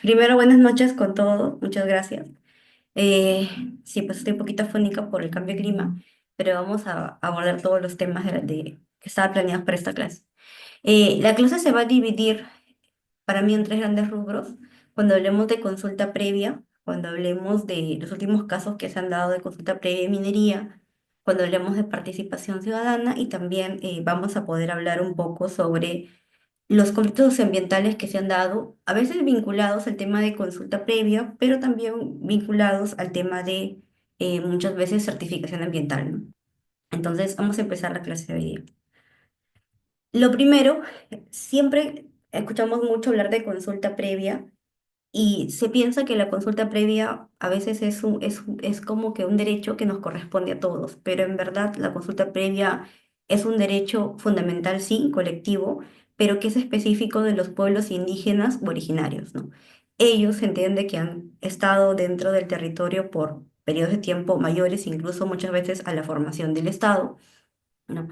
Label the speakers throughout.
Speaker 1: Primero, buenas noches con todo, muchas gracias. Eh, sí, pues estoy un poquito afónica por el cambio de clima, pero vamos a abordar todos los temas que estaban planeados para esta clase. La clase se va a dividir para mí en tres grandes rubros. Cuando hablemos de consulta previa, cuando hablemos de los últimos casos que se han dado de consulta previa en minería, cuando hablemos de participación ciudadana y también vamos a poder hablar un poco sobre los conflictos ambientales que se han dado, a veces vinculados al tema de consulta previa, pero también vinculados al tema de muchas veces certificación ambiental, ¿no? Entonces, vamos a empezar la clase de hoy día. Lo primero, siempre escuchamos mucho hablar de consulta previa y se piensa que la consulta previa a veces es como que un derecho que nos corresponde a todos, pero en verdad la consulta previa es un derecho fundamental, sí, colectivo, pero que es específico de los pueblos indígenas u originarios, ¿no? Ellos entienden que han estado dentro del territorio por periodos de tiempo mayores, incluso muchas veces a la formación del Estado, ¿no?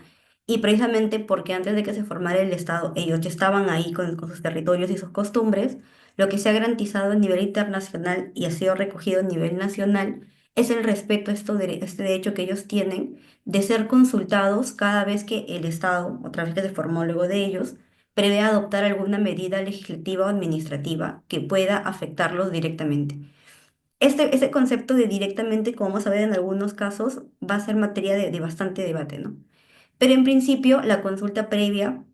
Speaker 1: Y precisamente porque antes de que se formara el Estado, ellos ya estaban ahí con sus territorios y sus costumbres, lo que se ha garantizado a nivel internacional y ha sido recogido a nivel nacional es el respeto a este derecho que ellos tienen de ser consultados cada vez que el Estado, otra vez que se formó luego de ellos, prevé adoptar alguna medida legislativa o administrativa que pueda afectarlos directamente. Este concepto de directamente, como vamos a ver en algunos casos, va a ser materia de bastante debate, ¿no? Pero en principio, la consulta previa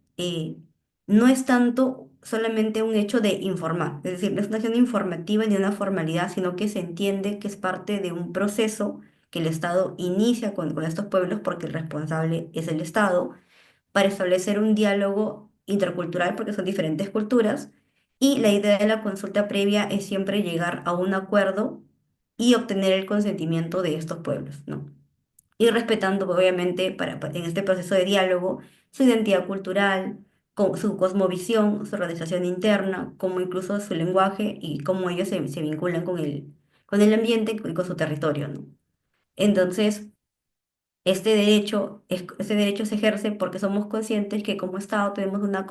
Speaker 1: no es tanto solamente un hecho de informar, es decir, no es una acción informativa ni una formalidad, sino que se entiende que es parte de un proceso que el Estado inicia con estos pueblos porque el responsable es el Estado para establecer un diálogo intercultural porque son diferentes culturas y la idea de la consulta previa es siempre llegar a un acuerdo y obtener el consentimiento de estos pueblos, ¿no? Y respetando, obviamente, en este proceso de diálogo, su identidad cultural, su cosmovisión, su organización interna, como incluso su lenguaje y cómo ellos se vinculan con el ambiente y con su territorio, ¿no? Entonces, este derecho se ejerce porque somos conscientes que como Estado tenemos una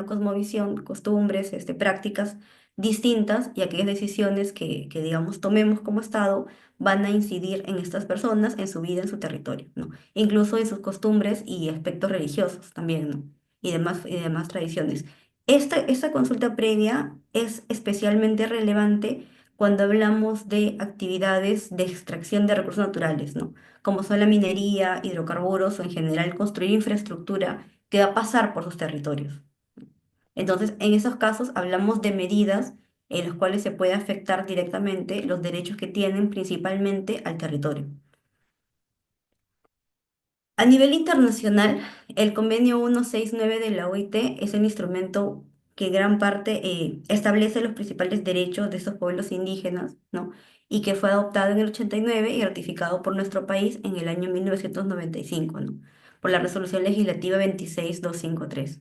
Speaker 1: cosmovisión, costumbres, prácticas distintas y aquellas decisiones que, digamos, tomemos como Estado van a incidir en estas personas, en su vida, en su territorio, ¿no? Incluso en sus costumbres y aspectos religiosos también, ¿no? Y demás tradiciones. Esta consulta previa es especialmente relevante cuando hablamos de actividades de extracción de recursos naturales, ¿no? Como son la minería, hidrocarburos o en general construir infraestructura que va a pasar por sus territorios. Entonces, en esos casos hablamos de medidas en las cuales se puede afectar directamente los derechos que tienen principalmente al territorio. A nivel internacional, el convenio 169 de la OIT es el instrumento que gran parte establece los principales derechos de estos pueblos indígenas, ¿no? Y que fue adoptado en el 89 y ratificado por nuestro país en el año 1995, ¿no? Por la Resolución Legislativa 26253.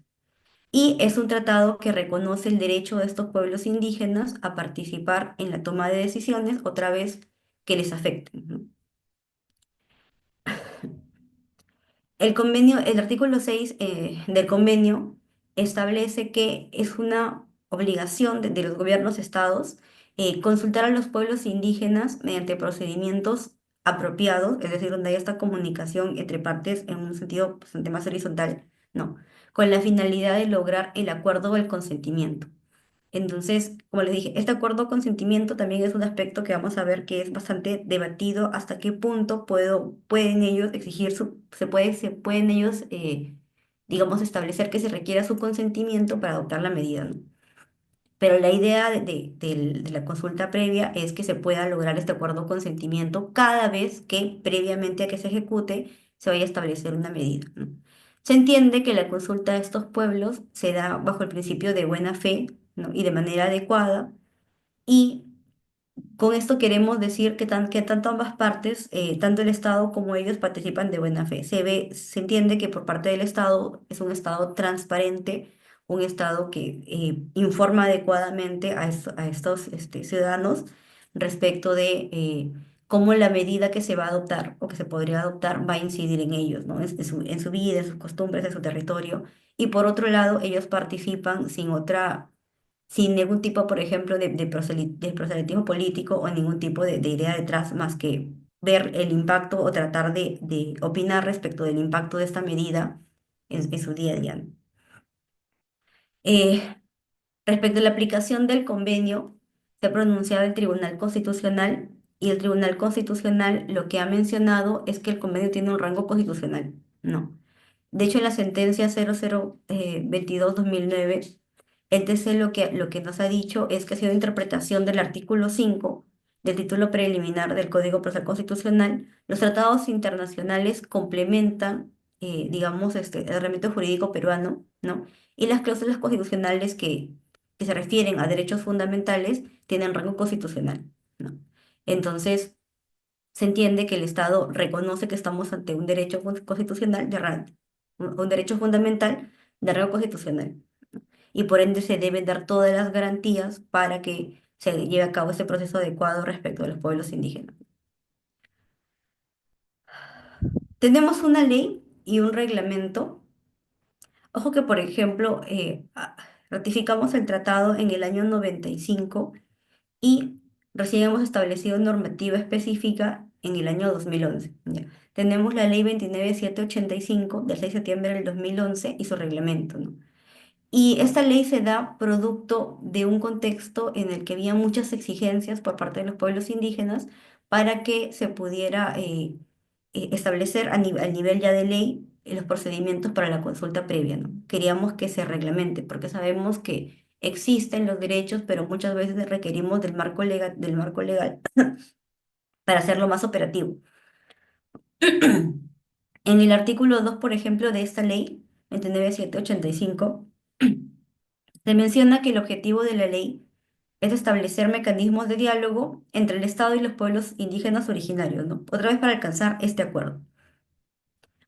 Speaker 1: Y es un tratado que reconoce el derecho de estos pueblos indígenas a participar en la toma de decisiones, otra vez que les afecten, ¿no? El artículo 6 del convenio establece que es una obligación de los gobiernos estados consultar a los pueblos indígenas mediante procedimientos apropiados, es decir, donde haya esta comunicación entre partes en un sentido bastante más horizontal, ¿no? Con la finalidad de lograr el acuerdo o el consentimiento. Entonces, como les dije, este acuerdo de consentimiento también es un aspecto que vamos a ver que es bastante debatido hasta qué punto pueden ellos exigir se pueden ellos, digamos, establecer que se requiera su consentimiento para adoptar la medida, ¿no? Pero la idea de la consulta previa es que se pueda lograr este acuerdo de consentimiento cada vez que previamente a que se ejecute se vaya a establecer una medida, ¿no? Se entiende que la consulta de estos pueblos se da bajo el principio de buena fe, ¿no? Y de manera adecuada. Y con esto queremos decir que tanto ambas partes, tanto el Estado como ellos, participan de buena fe. Se entiende que por parte del Estado es un Estado transparente, un Estado que informa adecuadamente a estos ciudadanos respecto de cómo la medida que se va a adoptar o que se podría adoptar va a incidir en ellos, ¿no? En su vida, en sus costumbres, en su territorio. Y por otro lado, ellos participan sin ningún tipo, por ejemplo, de proselitismo político o ningún tipo de idea detrás, más que ver el impacto o tratar de opinar respecto del impacto de esta medida en su día a día, ¿no? Eh, Respecto a la aplicación del convenio, se ha pronunciado el Tribunal Constitucional y el Tribunal Constitucional lo que ha mencionado es que el convenio tiene un rango constitucional. No. De hecho, en la sentencia 0022-2009, el TC lo que nos ha dicho es que ha sido interpretación del artículo 5 del título preliminar del Código Procesal Constitucional. Los tratados internacionales complementan, digamos, el ordenamiento jurídico peruano, ¿no? Y las cláusulas constitucionales que se refieren a derechos fundamentales tienen rango constitucional, ¿no? Entonces, se entiende que el Estado reconoce que estamos ante un derecho constitucional un derecho fundamental de rango constitucional, y por ende se deben dar todas las garantías para que se lleve a cabo este proceso adecuado respecto a los pueblos indígenas. Tenemos una ley y un reglamento. Ojo que, por ejemplo, ratificamos el tratado en el año 95 y recién hemos establecido normativa específica en el año 2011. ¿Ya? Tenemos la ley 29785 del 6 de septiembre del 2011 y su reglamento, ¿no? Y esta ley se da producto de un contexto en el que había muchas exigencias por parte de los pueblos indígenas para que se pudiera establecer al nivel ya de ley los procedimientos para la consulta previa, ¿no? Queríamos que se reglamente, porque sabemos que existen los derechos, pero muchas veces requerimos del marco legal para hacerlo más operativo. En el artículo 2, por ejemplo, de esta ley, 29785, se menciona que el objetivo de la ley es establecer mecanismos de diálogo entre el Estado y los pueblos indígenas originarios, ¿no? Otra vez para alcanzar este acuerdo.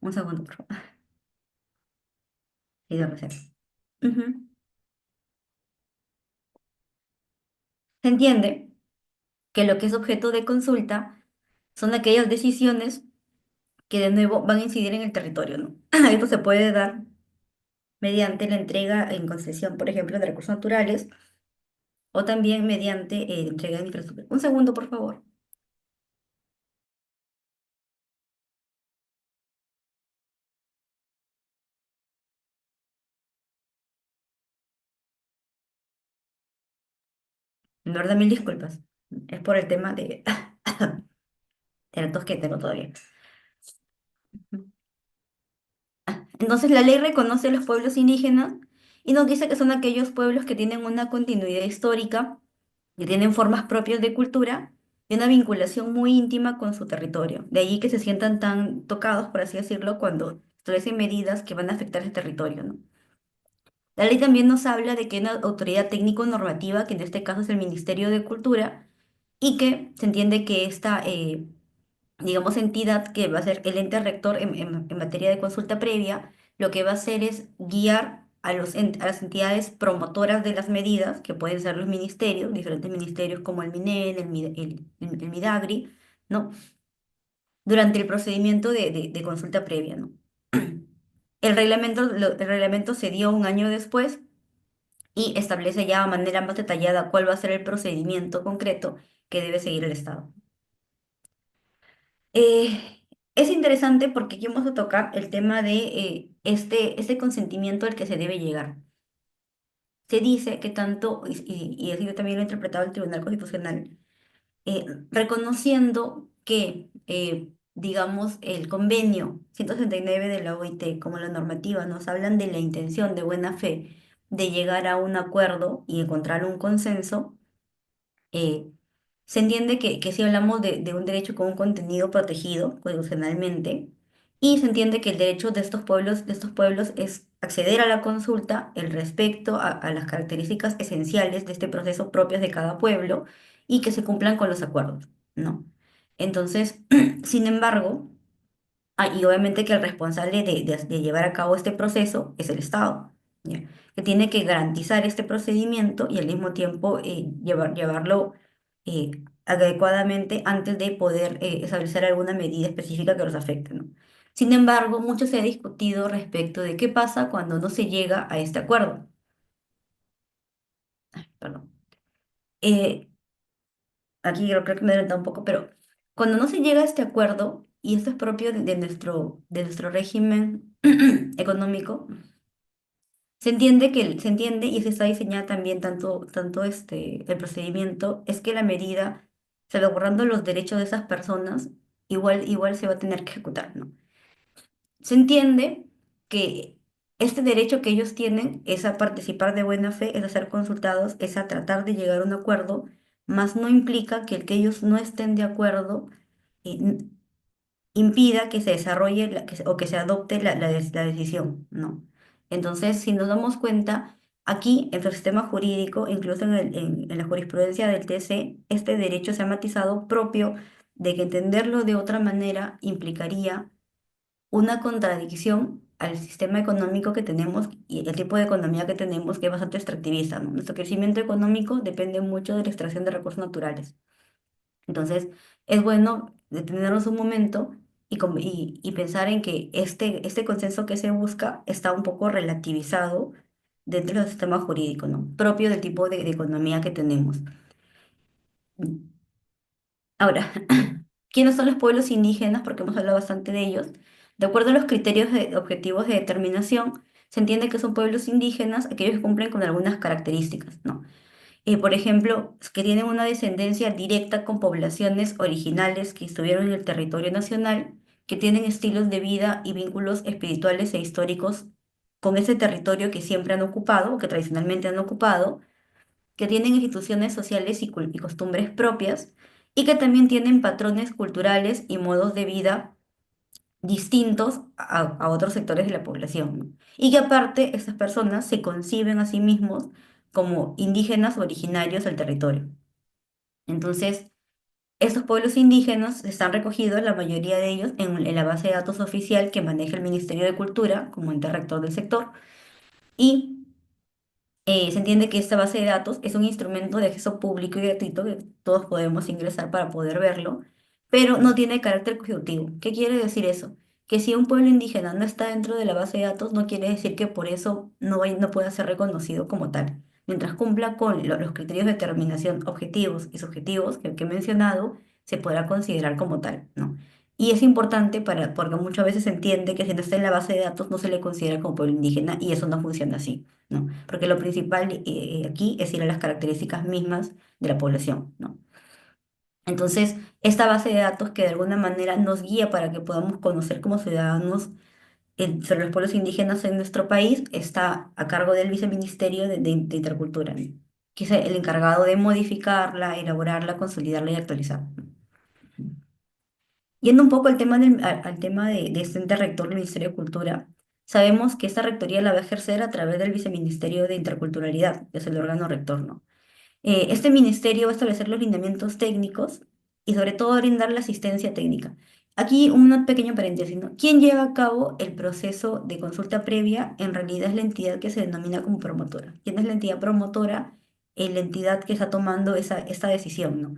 Speaker 1: Un segundo, por favor. Y de reserva. Ujú. Se entiende que lo que es objeto de consulta son aquellas decisiones que de nuevo van a incidir en el territorio, ¿no? Esto se puede dar mediante la entrega en concesión, por ejemplo, de recursos naturales o también mediante entrega de infraestructura. Un segundo, por favor. En verdad, mil disculpas. Es por el tema de la tos que tengo todavía. Entonces, la ley reconoce a los pueblos indígenas y nos dice que son aquellos pueblos que tienen una continuidad histórica, que tienen formas propias de cultura y una vinculación muy íntima con su territorio. De allí que se sientan tan tocados, por así decirlo, cuando establecen medidas que van a afectar ese territorio, ¿no? La ley también nos habla de que hay una autoridad técnico-normativa, que en este caso es el Ministerio de Cultura, y que se entiende que esta, digamos, entidad que va a ser el ente rector en materia de consulta previa, lo que va a hacer es guiar a las entidades promotoras de las medidas, que pueden ser los ministerios, diferentes ministerios como el MINED, el MIDAGRI, ¿no? Durante el procedimiento de consulta previa, ¿no? El reglamento se dio un año después y establece ya de manera más detallada cuál va a ser el procedimiento concreto que debe seguir el Estado. Es interesante porque aquí vamos a tocar el tema de este consentimiento al que se debe llegar. Se dice que tanto, y así también lo ha interpretado el Tribunal Constitucional, reconociendo que, digamos, el convenio 169 de la OIT, como la normativa, nos hablan de la intención de buena fe de llegar a un acuerdo y encontrar un consenso. eh, Se entiende que si hablamos de un derecho con un contenido protegido constitucionalmente, y se entiende que el derecho de estos pueblos es acceder a la consulta, el respecto a las características esenciales de este proceso propias de cada pueblo y que se cumplan con los acuerdos, ¿no? Entonces, sin embargo, y obviamente que el responsable de llevar a cabo este proceso es el Estado, ¿ya? Que tiene que garantizar este procedimiento y al mismo tiempo llevarlo eh, adecuadamente antes de poder establecer alguna medida específica que los afecte, ¿no? Sin embargo, mucho se ha discutido respecto de qué pasa cuando no se llega a este acuerdo. perdón. Eh, Aquí yo creo que me he adelantado un poco, pero cuando no se llega a este acuerdo, y esto es propio de nuestro régimen económico, se entiende y se está diseñada también tanto el procedimiento, es que la medida, salvaguardando los derechos de esas personas, igual se va a tener que ejecutar, ¿no? Se entiende que este derecho que ellos tienen es a participar de buena fe, es a ser consultados, es a tratar de llegar a un acuerdo, mas no implica que el que ellos no estén de acuerdo eh, n- impida que se desarrolle o que se adopte la decisión, ¿no? Entonces, si nos damos cuenta, aquí en nuestro sistema jurídico, incluso en la jurisprudencia del TC, este derecho se ha matizado propio de que entenderlo de otra manera implicaría una contradicción al sistema económico que tenemos y el tipo de economía que tenemos, que es bastante extractivista, ¿no? Nuestro crecimiento económico depende mucho de la extracción de recursos naturales. Entonces, es bueno detenernos un momento y pensar en que este consenso que se busca está un poco relativizado dentro del sistema jurídico, ¿no? Propio del tipo de economía que tenemos. Ahora, ¿quiénes son los pueblos indígenas? Porque hemos hablado bastante de ellos. De acuerdo a los criterios objetivos de determinación, se entiende que son pueblos indígenas aquellos que cumplen con algunas características, ¿no? Por ejemplo, que tienen una descendencia directa con poblaciones originales que estuvieron en el territorio nacional, que tienen estilos de vida y vínculos espirituales e históricos con ese territorio que siempre han ocupado o que tradicionalmente han ocupado, que tienen instituciones sociales y costumbres propias y que también tienen patrones culturales y modos de vida distintos a otros sectores de la población, ¿no? Y que aparte estas personas se conciben a sí mismos como indígenas originarios del territorio. Entonces, estos pueblos indígenas están recogidos, la mayoría de ellos, en la base de datos oficial que maneja el Ministerio de Cultura como ente rector del sector. Y se entiende que esta base de datos es un instrumento de acceso público y gratuito que todos podemos ingresar para poder verlo, pero no tiene carácter conjuntivo. ¿Qué quiere decir eso? Que si un pueblo indígena no está dentro de la base de datos, no quiere decir que por eso no pueda ser reconocido como tal. Mientras cumpla con los criterios de determinación objetivos y subjetivos que he mencionado, se podrá considerar como tal, ¿no? Y es importante porque muchas veces se entiende que si no está en la base de datos no se le considera como pueblo indígena y eso no funciona así, ¿no? Porque lo principal aquí es ir a las características mismas de la población, ¿no? Entonces, esta base de datos que de alguna manera nos guía para que podamos conocer como ciudadanos sobre los pueblos indígenas en nuestro país está a cargo del Viceministerio de Intercultura, ¿no? Que es el encargado de modificarla, elaborarla, consolidarla y actualizarla. Yendo un poco al tema de este ente rector del Ministerio de Cultura, sabemos que esta rectoría la va a ejercer a través del Viceministerio de Interculturalidad, que es el órgano rector, ¿no? Este ministerio va a establecer los lineamientos técnicos y sobre todo brindar la asistencia técnica. Aquí un pequeño paréntesis, ¿no? ¿Quién lleva a cabo el proceso de consulta previa? En realidad es la entidad que se denomina como promotora. ¿Quién es la entidad promotora? La entidad que está tomando esta decisión, ¿no?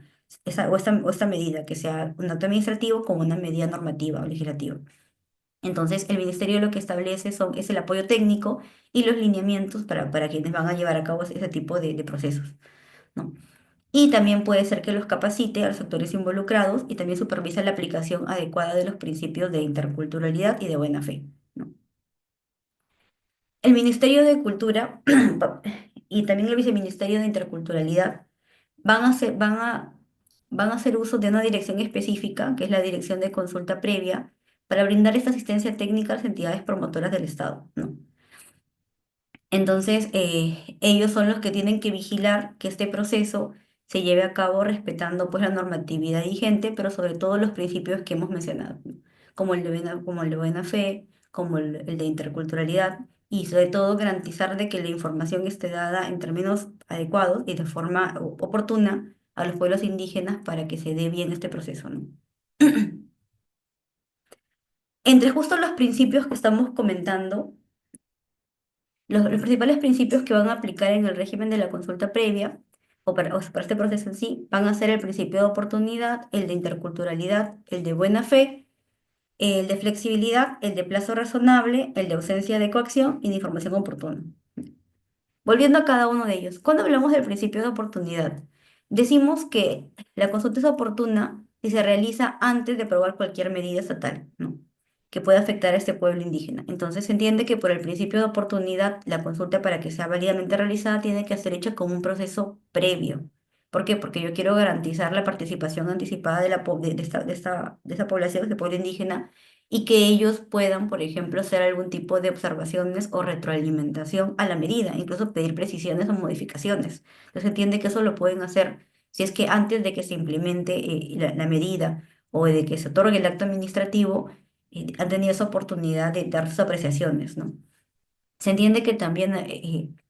Speaker 1: O esta medida, que sea un acto administrativo como una medida normativa o legislativa. Entonces, el ministerio lo que establece es el apoyo técnico y los lineamientos para quienes van a llevar a cabo ese tipo de procesos, ¿no? Y también puede ser que los capacite a los actores involucrados y también supervisa la aplicación adecuada de los principios de interculturalidad y de buena fe, ¿no? El Ministerio de Cultura y también el Viceministerio de Interculturalidad van a hacer uso de una dirección específica, que es la Dirección de Consulta Previa, para brindar esta asistencia técnica a las entidades promotoras del Estado, ¿no? Entonces, ellos son los que tienen que vigilar que este proceso se lleve a cabo respetando pues la normatividad vigente, pero sobre todo los principios que hemos mencionado, ¿no? Como el de buena fe, como el de interculturalidad, y sobre todo garantizar de que la información esté dada en términos adecuados y de forma oportuna a los pueblos indígenas para que se dé bien este proceso, ¿no? Entre justo los principios que estamos comentando, los principales principios que van a aplicar en el régimen de la consulta previa, o para este proceso en sí, van a ser el principio de oportunidad, el de interculturalidad, el de buena fe, el de flexibilidad, el de plazo razonable, el de ausencia de coacción y de información oportuna. volviendo a cada uno de ellos, cuando hablamos del principio de oportunidad, decimos que la consulta es oportuna si se realiza antes de aprobar cualquier medida estatal, ¿no? Que pueda afectar a este pueblo indígena. Entonces se entiende que por el principio de oportunidad, la consulta para que sea válidamente realizada tiene que ser hecha como un proceso previo. ¿Por qué? Porque yo quiero garantizar la participación anticipada de esta población, de este pueblo indígena, y que ellos puedan, por ejemplo, hacer algún tipo de observaciones o retroalimentación a la medida, incluso pedir precisiones o modificaciones. Entonces entiende que eso lo pueden hacer si es que antes de que se implemente la medida o de que se otorgue el acto administrativo, han tenido esa oportunidad de dar sus apreciaciones, ¿no? Se entiende que también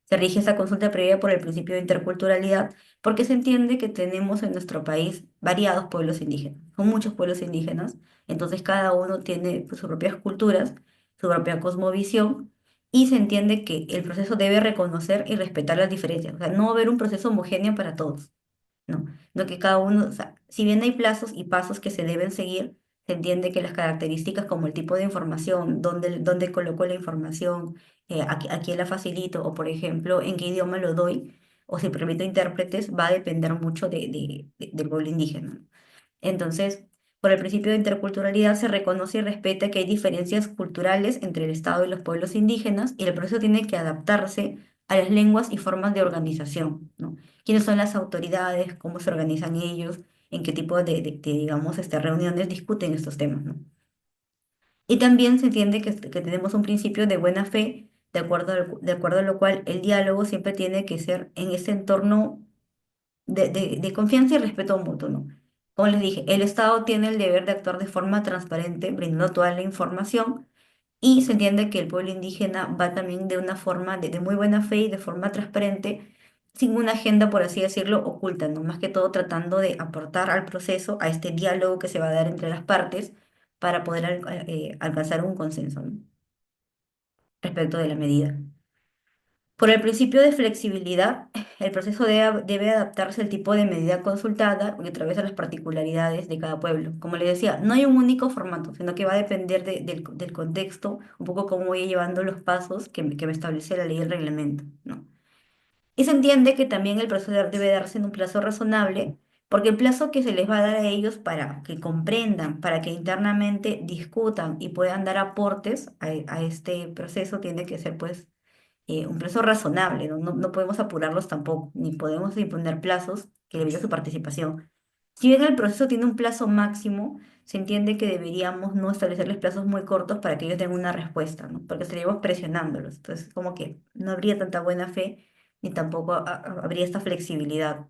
Speaker 1: se rige esta consulta previa por el principio de interculturalidad, porque se entiende que tenemos en nuestro país variados pueblos indígenas, son muchos pueblos indígenas, entonces cada uno tiene pues, sus propias culturas, su propia cosmovisión, y se entiende que el proceso debe reconocer y respetar las diferencias, o sea, no va a haber un proceso homogéneo para todos. No, no que cada uno, o sea, si bien hay plazos y pasos que se deben seguir, se entiende que las características como el tipo de información, dónde coloco la información, a quién la facilito, o por ejemplo, en qué idioma lo doy, o si permito intérpretes, va a depender mucho del pueblo indígena. Entonces, por el principio de interculturalidad se reconoce y respeta que hay diferencias culturales entre el Estado y los pueblos indígenas y el proceso tiene que adaptarse a las lenguas y formas de organización, ¿no? ¿Quiénes son las autoridades? ¿Cómo se organizan ellos? ¿En qué tipo digamos, reuniones discuten estos temas, ¿no? Y también se entiende que tenemos un principio de buena fe, de acuerdo a lo cual el diálogo siempre tiene que ser en ese entorno de confianza y respeto mutuo, ¿no? Como les dije, el Estado tiene el deber de actuar de forma transparente, brindando toda la información, y se entiende que el pueblo indígena va también de una forma de muy buena fe y de forma transparente, sin una agenda, por así decirlo, oculta, ¿no? Más que todo tratando de aportar al proceso, a este diálogo que se va a dar entre las partes para poder alcanzar un consenso, ¿no? Respecto de la medida. Por el principio de flexibilidad, el proceso debe adaptarse al tipo de medida consultada y a través de las particularidades de cada pueblo. Como les decía, no hay un único formato, sino que va a depender del contexto, un poco cómo voy llevando los pasos que me establece la ley y el reglamento, ¿no? Y se entiende que también el proceso debe darse en un plazo razonable, porque el plazo que se les va a dar a ellos para que comprendan, para que internamente discutan y puedan dar aportes a este proceso tiene que ser, pues, un plazo razonable, ¿no? No podemos apurarlos tampoco, ni podemos imponer plazos que debido a su participación. Si bien el proceso tiene un plazo máximo, se entiende que deberíamos no establecerles plazos muy cortos para que ellos den una respuesta, ¿no? Porque estaríamos presionándolos. Entonces, como que no habría tanta buena fe, ni tampoco habría esta flexibilidad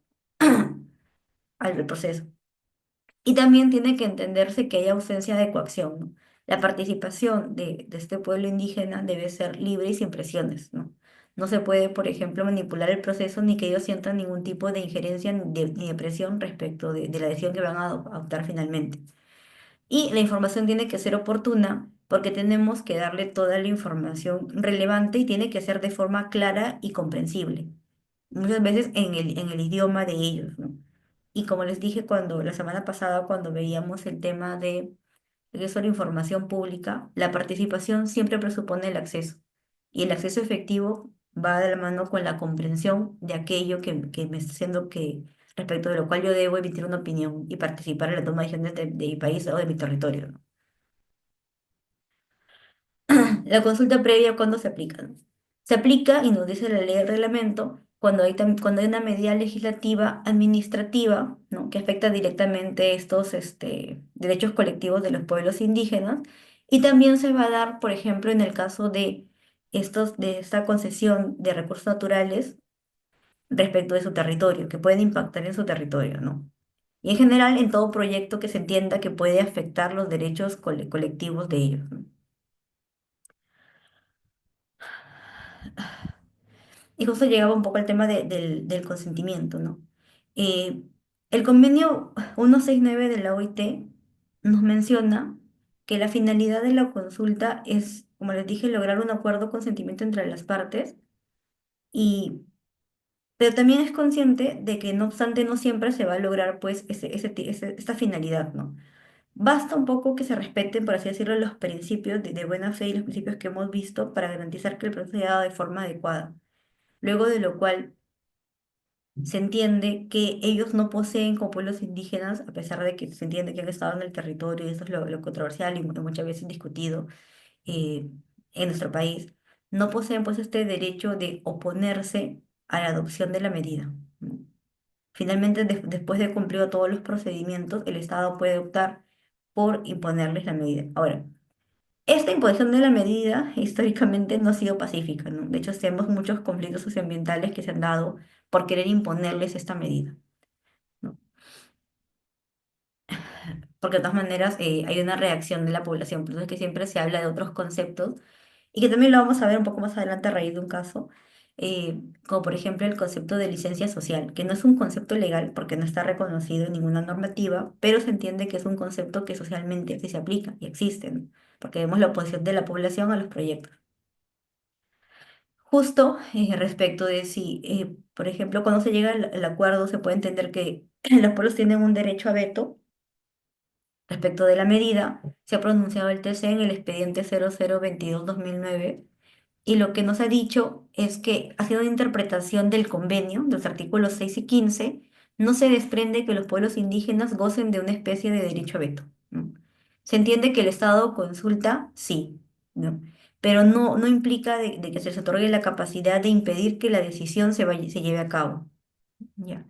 Speaker 1: al proceso. Y también tiene que entenderse que hay ausencia de coacción, ¿no? La participación de este pueblo indígena debe ser libre y sin presiones, ¿no? No se puede, por ejemplo, manipular el proceso ni que ellos sientan ningún tipo de injerencia ni de presión respecto de la decisión que van a adoptar finalmente. Y la información tiene que ser oportuna porque tenemos que darle toda la información relevante y tiene que ser de forma clara y comprensible, muchas veces en el idioma de ellos, ¿no? Y como les dije la semana pasada, cuando veíamos el tema de acceso a la información pública, la participación siempre presupone el acceso. Y el acceso efectivo va de la mano con la comprensión de aquello que me está haciendo que, respecto de lo cual yo debo emitir una opinión y participar en la toma de decisiones de mi país o de mi territorio, ¿no? La consulta previa, ¿cuándo se aplica? ¿No? Se aplica, y nos dice la ley del reglamento, cuando hay una medida legislativa administrativa, ¿no? Que afecta directamente estos derechos colectivos de los pueblos indígenas, y también se va a dar, por ejemplo, en el caso de esta concesión de recursos naturales respecto de su territorio, que pueden impactar en su territorio, ¿no? Y en general en todo proyecto que se entienda que puede afectar los derechos colectivos de ellos, ¿no? Y justo llegaba un poco al tema del consentimiento, ¿no? Eh, el convenio 169 de la OIT nos menciona que la finalidad de la consulta es, como les dije, lograr un acuerdo o consentimiento entre las partes, y, pero también es consciente de que no obstante no siempre se va a lograr pues esta finalidad, ¿no? Basta un poco que se respeten, por así decirlo, los principios de buena fe y los principios que hemos visto para garantizar que el proceso se haga de forma adecuada. luego de lo cual se entiende que ellos no poseen como pueblos indígenas, a pesar de que se entiende que han estado en el territorio, y eso es lo controversial y muchas veces discutido eh, en nuestro país, no poseen pues este derecho de oponerse a la adopción de la medida, ¿no? Finalmente, después de cumplido todos los procedimientos, el Estado puede optar por imponerles la medida. Ahora, esta imposición de la medida históricamente no ha sido pacífica, ¿no? De hecho, tenemos muchos conflictos socioambientales que se han dado por querer imponerles esta medida, ¿no? Porque de todas maneras hay una reacción de la población, por eso es que siempre se habla de otros conceptos y que también lo vamos a ver un poco más adelante a raíz de un caso, como por ejemplo el concepto de licencia social, que no es un concepto legal porque no está reconocido en ninguna normativa, pero se entiende que es un concepto que socialmente sí se aplica y existe, ¿no? Porque vemos la oposición de la población a los proyectos. Justo respecto de si, por ejemplo, cuando se llega al acuerdo, se puede entender que los pueblos tienen un derecho a veto respecto de la medida. Se ha pronunciado el TC en el expediente 0022/2009 y lo que nos ha dicho es que, haciendo una interpretación del convenio, de los artículos 6 y 15, no se desprende que los pueblos indígenas gocen de una especie de derecho a veto, ¿no? Se entiende que el Estado consulta, sí, ¿no? Pero no implica de que se les otorgue la capacidad de impedir que la decisión se lleve a cabo, ¿ya?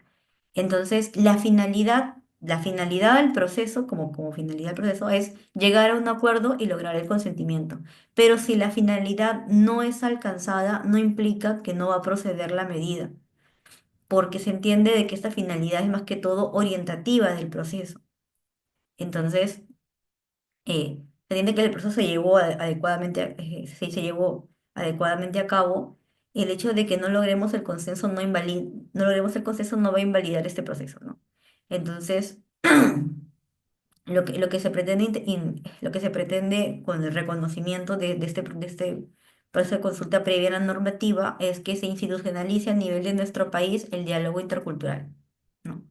Speaker 1: Entonces, la finalidad del proceso, como finalidad del proceso, es llegar a un acuerdo y lograr el consentimiento. Pero si la finalidad no es alcanzada, no implica que no va a proceder la medida, porque se entiende de que esta finalidad es más que todo orientativa del proceso. Entonces, se entiende que el proceso adecuadamente, se llevó adecuadamente a cabo. El hecho de que no logremos el consenso no logremos el consenso no va a invalidar este proceso, ¿no? Entonces, lo que se pretende, lo que se pretende con el reconocimiento de este proceso de consulta previa a la normativa es que se institucionalice a nivel de nuestro país el diálogo intercultural, ¿no?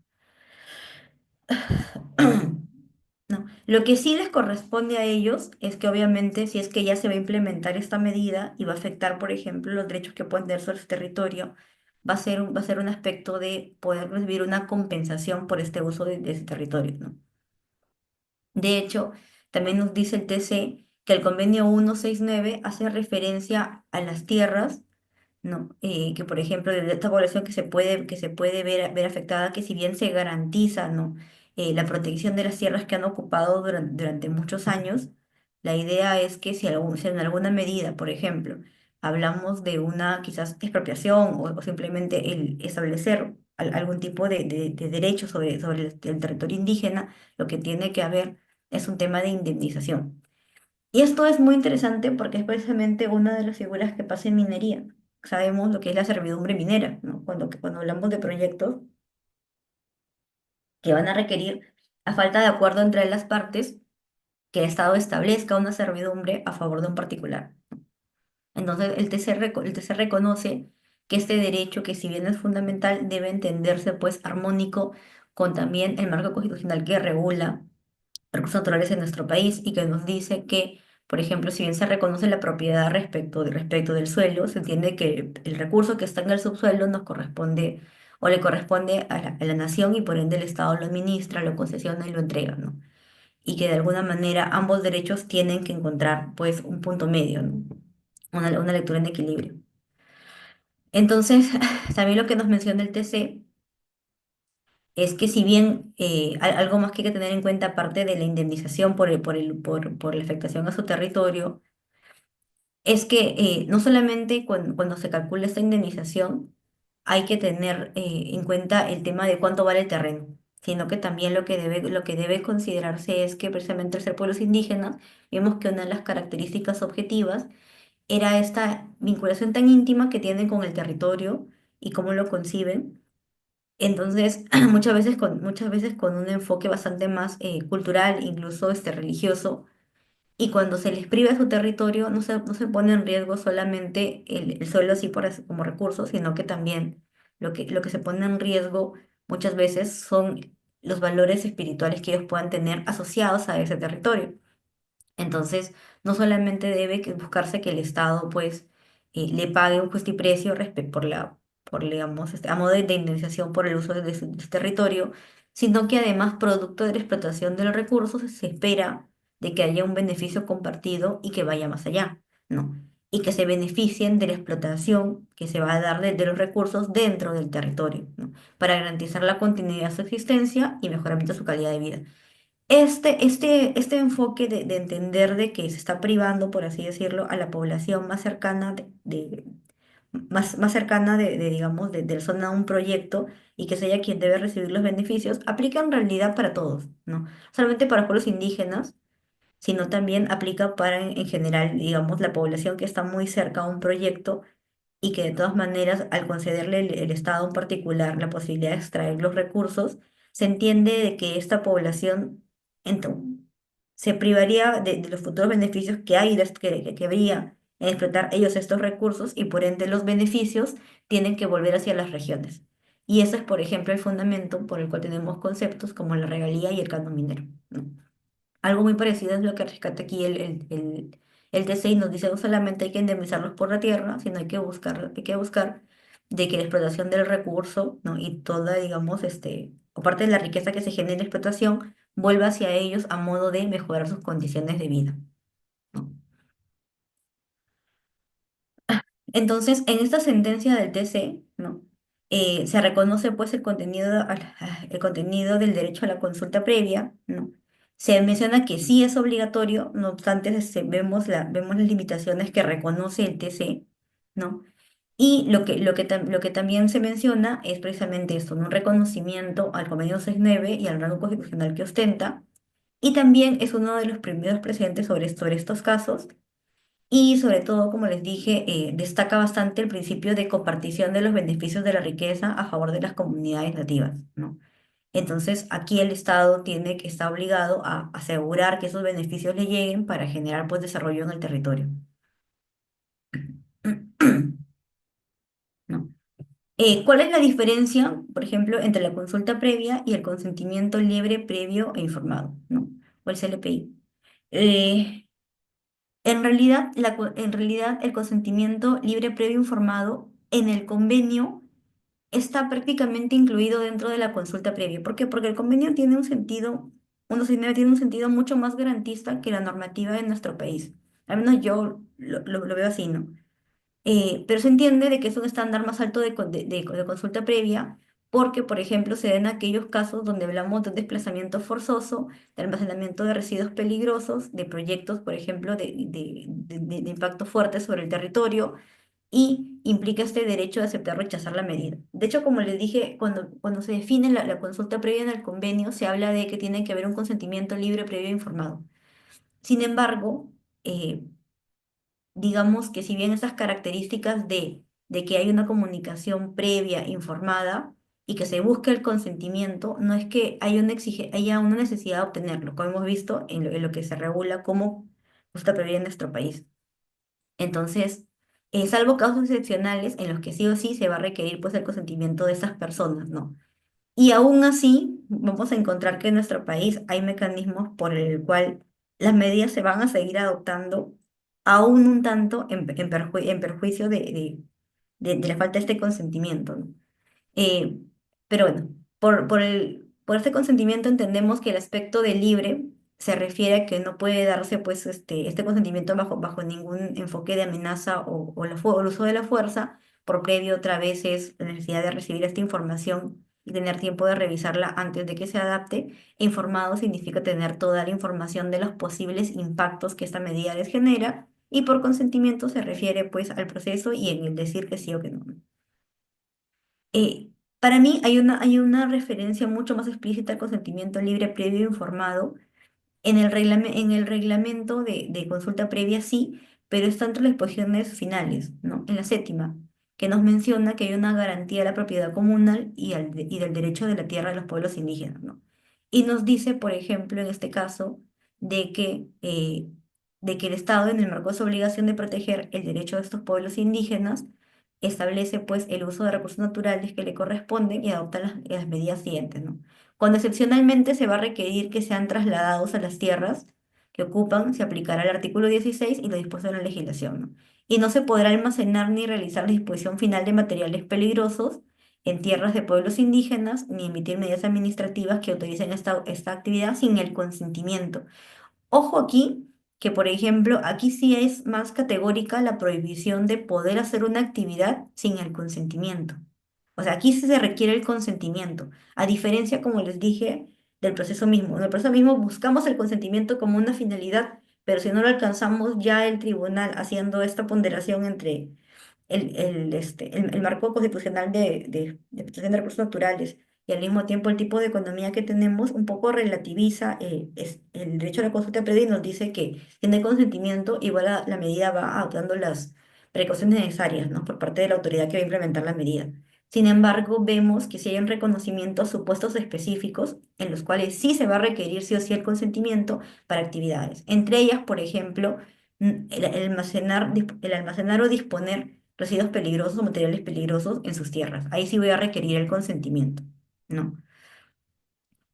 Speaker 1: No, lo que sí les corresponde a ellos es que obviamente si es que ya se va a implementar esta medida y va a afectar, por ejemplo, los derechos que pueden tener sobre su territorio, va a ser un aspecto de poder recibir una compensación por este uso de ese territorio, ¿no? De hecho, también nos dice el TC que el convenio 169 hace referencia a las tierras, ¿no? Que por ejemplo, de esta población que se puede ver afectada, que si bien se garantiza, ¿no? La protección de las tierras que han ocupado durante muchos años, la idea es que si en alguna medida, por ejemplo, hablamos de una quizás expropiación o simplemente el establecer algún tipo de derecho sobre el territorio indígena, lo que tiene que haber es un tema de indemnización. Y esto es muy interesante porque es precisamente una de las figuras que pasa en minería. Sabemos lo que es la servidumbre minera, ¿no? Cuando hablamos de proyectos que van a requerir, a falta de acuerdo entre las partes, que el Estado establezca una servidumbre a favor de un particular. Entonces, el TC reconoce que este derecho, que si bien es fundamental, debe entenderse pues armónico con también el marco constitucional que regula recursos naturales en nuestro país y que nos dice que, por ejemplo, si bien se reconoce la propiedad respecto del suelo, se entiende que el recurso que está en el subsuelo nos corresponde o le corresponde a la nación y por ende el Estado lo administra, lo concesiona y lo entrega, ¿no? Y que de alguna manera ambos derechos tienen que encontrar pues un punto medio, ¿no? Una lectura en equilibrio. Entonces, también lo que nos menciona el TC es que si bien algo más que hay que tener en cuenta, aparte de la indemnización por la afectación a su territorio, es que no solamente cuando se calcula esta indemnización hay que tener en cuenta el tema de cuánto vale el terreno, sino que también lo que debe considerarse es que precisamente al ser pueblos indígenas, vemos que una de las características objetivas era esta vinculación tan íntima que tienen con el territorio y cómo lo conciben. Entonces, muchas veces con un enfoque bastante más cultural, incluso religioso, y cuando se les priva su territorio, no se pone en riesgo solamente el suelo así como recurso, sino que también lo que se pone en riesgo muchas veces son los valores espirituales que ellos puedan tener asociados a ese territorio. Entonces, no solamente debe buscarse que el Estado, pues, le pague un justiprecio digamos, a modo de indemnización por el uso de su territorio, sino que además, producto de la explotación de los recursos, se espera de que haya un beneficio compartido y que vaya más allá, ¿no? Y que se beneficien de la explotación que se va a dar de los recursos dentro del territorio, ¿no? Para garantizar la continuidad de su existencia y mejoramiento de su calidad de vida. Este enfoque de entender de que se está privando, por así decirlo, a la población más cercana más cercana digamos, de la zona a un proyecto y que sea quien debe recibir los beneficios, aplica en realidad para todos, ¿no? No solamente para pueblos indígenas, sino también aplica para en general, digamos, la población que está muy cerca a un proyecto y que de todas maneras, al concederle el Estado en particular la posibilidad de extraer los recursos, se entiende de que esta población se privaría de los futuros beneficios que hay, que habría en explotar ellos estos recursos y por ende los beneficios tienen que volver hacia las regiones. Y ese es, por ejemplo, el fundamento por el cual tenemos conceptos como la regalía y el canon minero, ¿no? Algo muy parecido es lo que rescata aquí el TCI. Nos dice no solamente hay que indemnizarlos por la tierra, sino hay que buscar de que la explotación del recurso, ¿no? Y toda, digamos, o parte de la riqueza que se genera en la explotación, vuelva hacia ellos a modo de mejorar sus condiciones de vida, ¿no? Entonces, en esta sentencia del TC, ¿no? Se reconoce pues el contenido del derecho a la consulta previa, ¿no? Se menciona que sí es obligatorio, no obstante, vemos las limitaciones que reconoce el TC, ¿no? Y lo que también se menciona es precisamente esto, ¿no? Un reconocimiento al convenio 69 y al rango constitucional que ostenta, y también es uno de los primeros precedentes sobre estos casos y sobre todo, como les dije, destaca bastante el principio de compartición de los beneficios de la riqueza a favor de las comunidades nativas, ¿no? Entonces, aquí el Estado está obligado a asegurar que esos beneficios le lleguen para generar pues desarrollo en el territorio, ¿no? ¿Cuál es la diferencia, por ejemplo, entre la consulta previa y el consentimiento libre, previo e informado, ¿no? O el CLPI? Eh, en realidad, el consentimiento libre, previo e informado en el convenio está prácticamente incluido dentro de la consulta previa. ¿Por qué? Porque el convenio tiene un sentido, 169 tiene un sentido mucho más garantista que la normativa de nuestro país. Al menos yo lo veo así, ¿no? Pero se entiende de que es un estándar más alto de consulta previa, porque, por ejemplo, se den aquellos casos donde hablamos de un desplazamiento forzoso, de almacenamiento de residuos peligrosos, de proyectos, por ejemplo, de impacto fuerte sobre el territorio, y implica este derecho de aceptar o rechazar la medida. De hecho, como les dije, cuando se define la consulta previa en el convenio, se habla de que tiene que haber un consentimiento libre, previo e informado. Sin embargo, eh, digamos que si bien esas características de que hay una comunicación previa, informada, y que se busque el consentimiento, no es que haya una necesidad de obtenerlo, como hemos visto en lo que se regula como consulta previa en nuestro país. Entonces, salvo casos excepcionales en los que sí o sí se va a requerir pues el consentimiento de esas personas, ¿no? Y aún así, vamos a encontrar que en nuestro país hay mecanismos por el cual las medidas se van a seguir adoptando, aún un tanto en perjuicio de la falta de este consentimiento, ¿no? Eh, pero bueno, por este consentimiento entendemos que el aspecto de libre se refiere a que no puede darse pues este consentimiento bajo ningún enfoque de amenaza o el uso de la fuerza. Por previo otra vez es la necesidad de recibir esta información y tener tiempo de revisarla antes de que se adapte. E informado significa tener toda la información de los posibles impactos que esta medida les genera, y por consentimiento se refiere pues al proceso y en el decir que sí o que no. Eh, para mí hay una referencia mucho más explícita al consentimiento libre, previo e informado en el reglamento de consulta previa, sí, pero está entre las posiciones finales, ¿no? En la séptima, que nos menciona que hay una garantía de la propiedad comunal y del derecho de la tierra de los pueblos indígenas, ¿no? Y nos dice, por ejemplo, en este caso, de que el Estado, en el marco de su obligación de proteger el derecho de estos pueblos indígenas, establece pues el uso de recursos naturales que le corresponden y adopta las medidas siguientes, ¿no? Cuando excepcionalmente se va a requerir que sean trasladados a las tierras que ocupan, se aplicará el artículo 16 y lo dispuesto en la legislación, ¿no? y no se podrá almacenar ni realizar la disposición final de materiales peligrosos en tierras de pueblos indígenas, ni emitir medidas administrativas que autoricen esta actividad sin el consentimiento. Ojo aquí, que por ejemplo, aquí sí es más categórica la prohibición de poder hacer una actividad sin el consentimiento. O sea, aquí sí se requiere el consentimiento, a diferencia, como les dije, del proceso mismo. En el proceso mismo buscamos el consentimiento como una finalidad, pero si no lo alcanzamos, ya el tribunal, haciendo esta ponderación entre el marco constitucional de protección de recursos naturales y al mismo tiempo el tipo de economía que tenemos, un poco relativiza el derecho a la consulta previa y nos dice que si no hay consentimiento, igual la medida va adoptando las precauciones necesarias, ¿no? Por parte de la autoridad que va a implementar la medida. Sin embargo, vemos que si hay un reconocimiento a supuestos específicos en los cuales sí se va a requerir sí o sí el consentimiento para actividades. Entre ellas, por ejemplo, el almacenar o disponer residuos peligrosos o materiales peligrosos en sus tierras. Ahí sí voy a requerir el consentimiento, ¿no?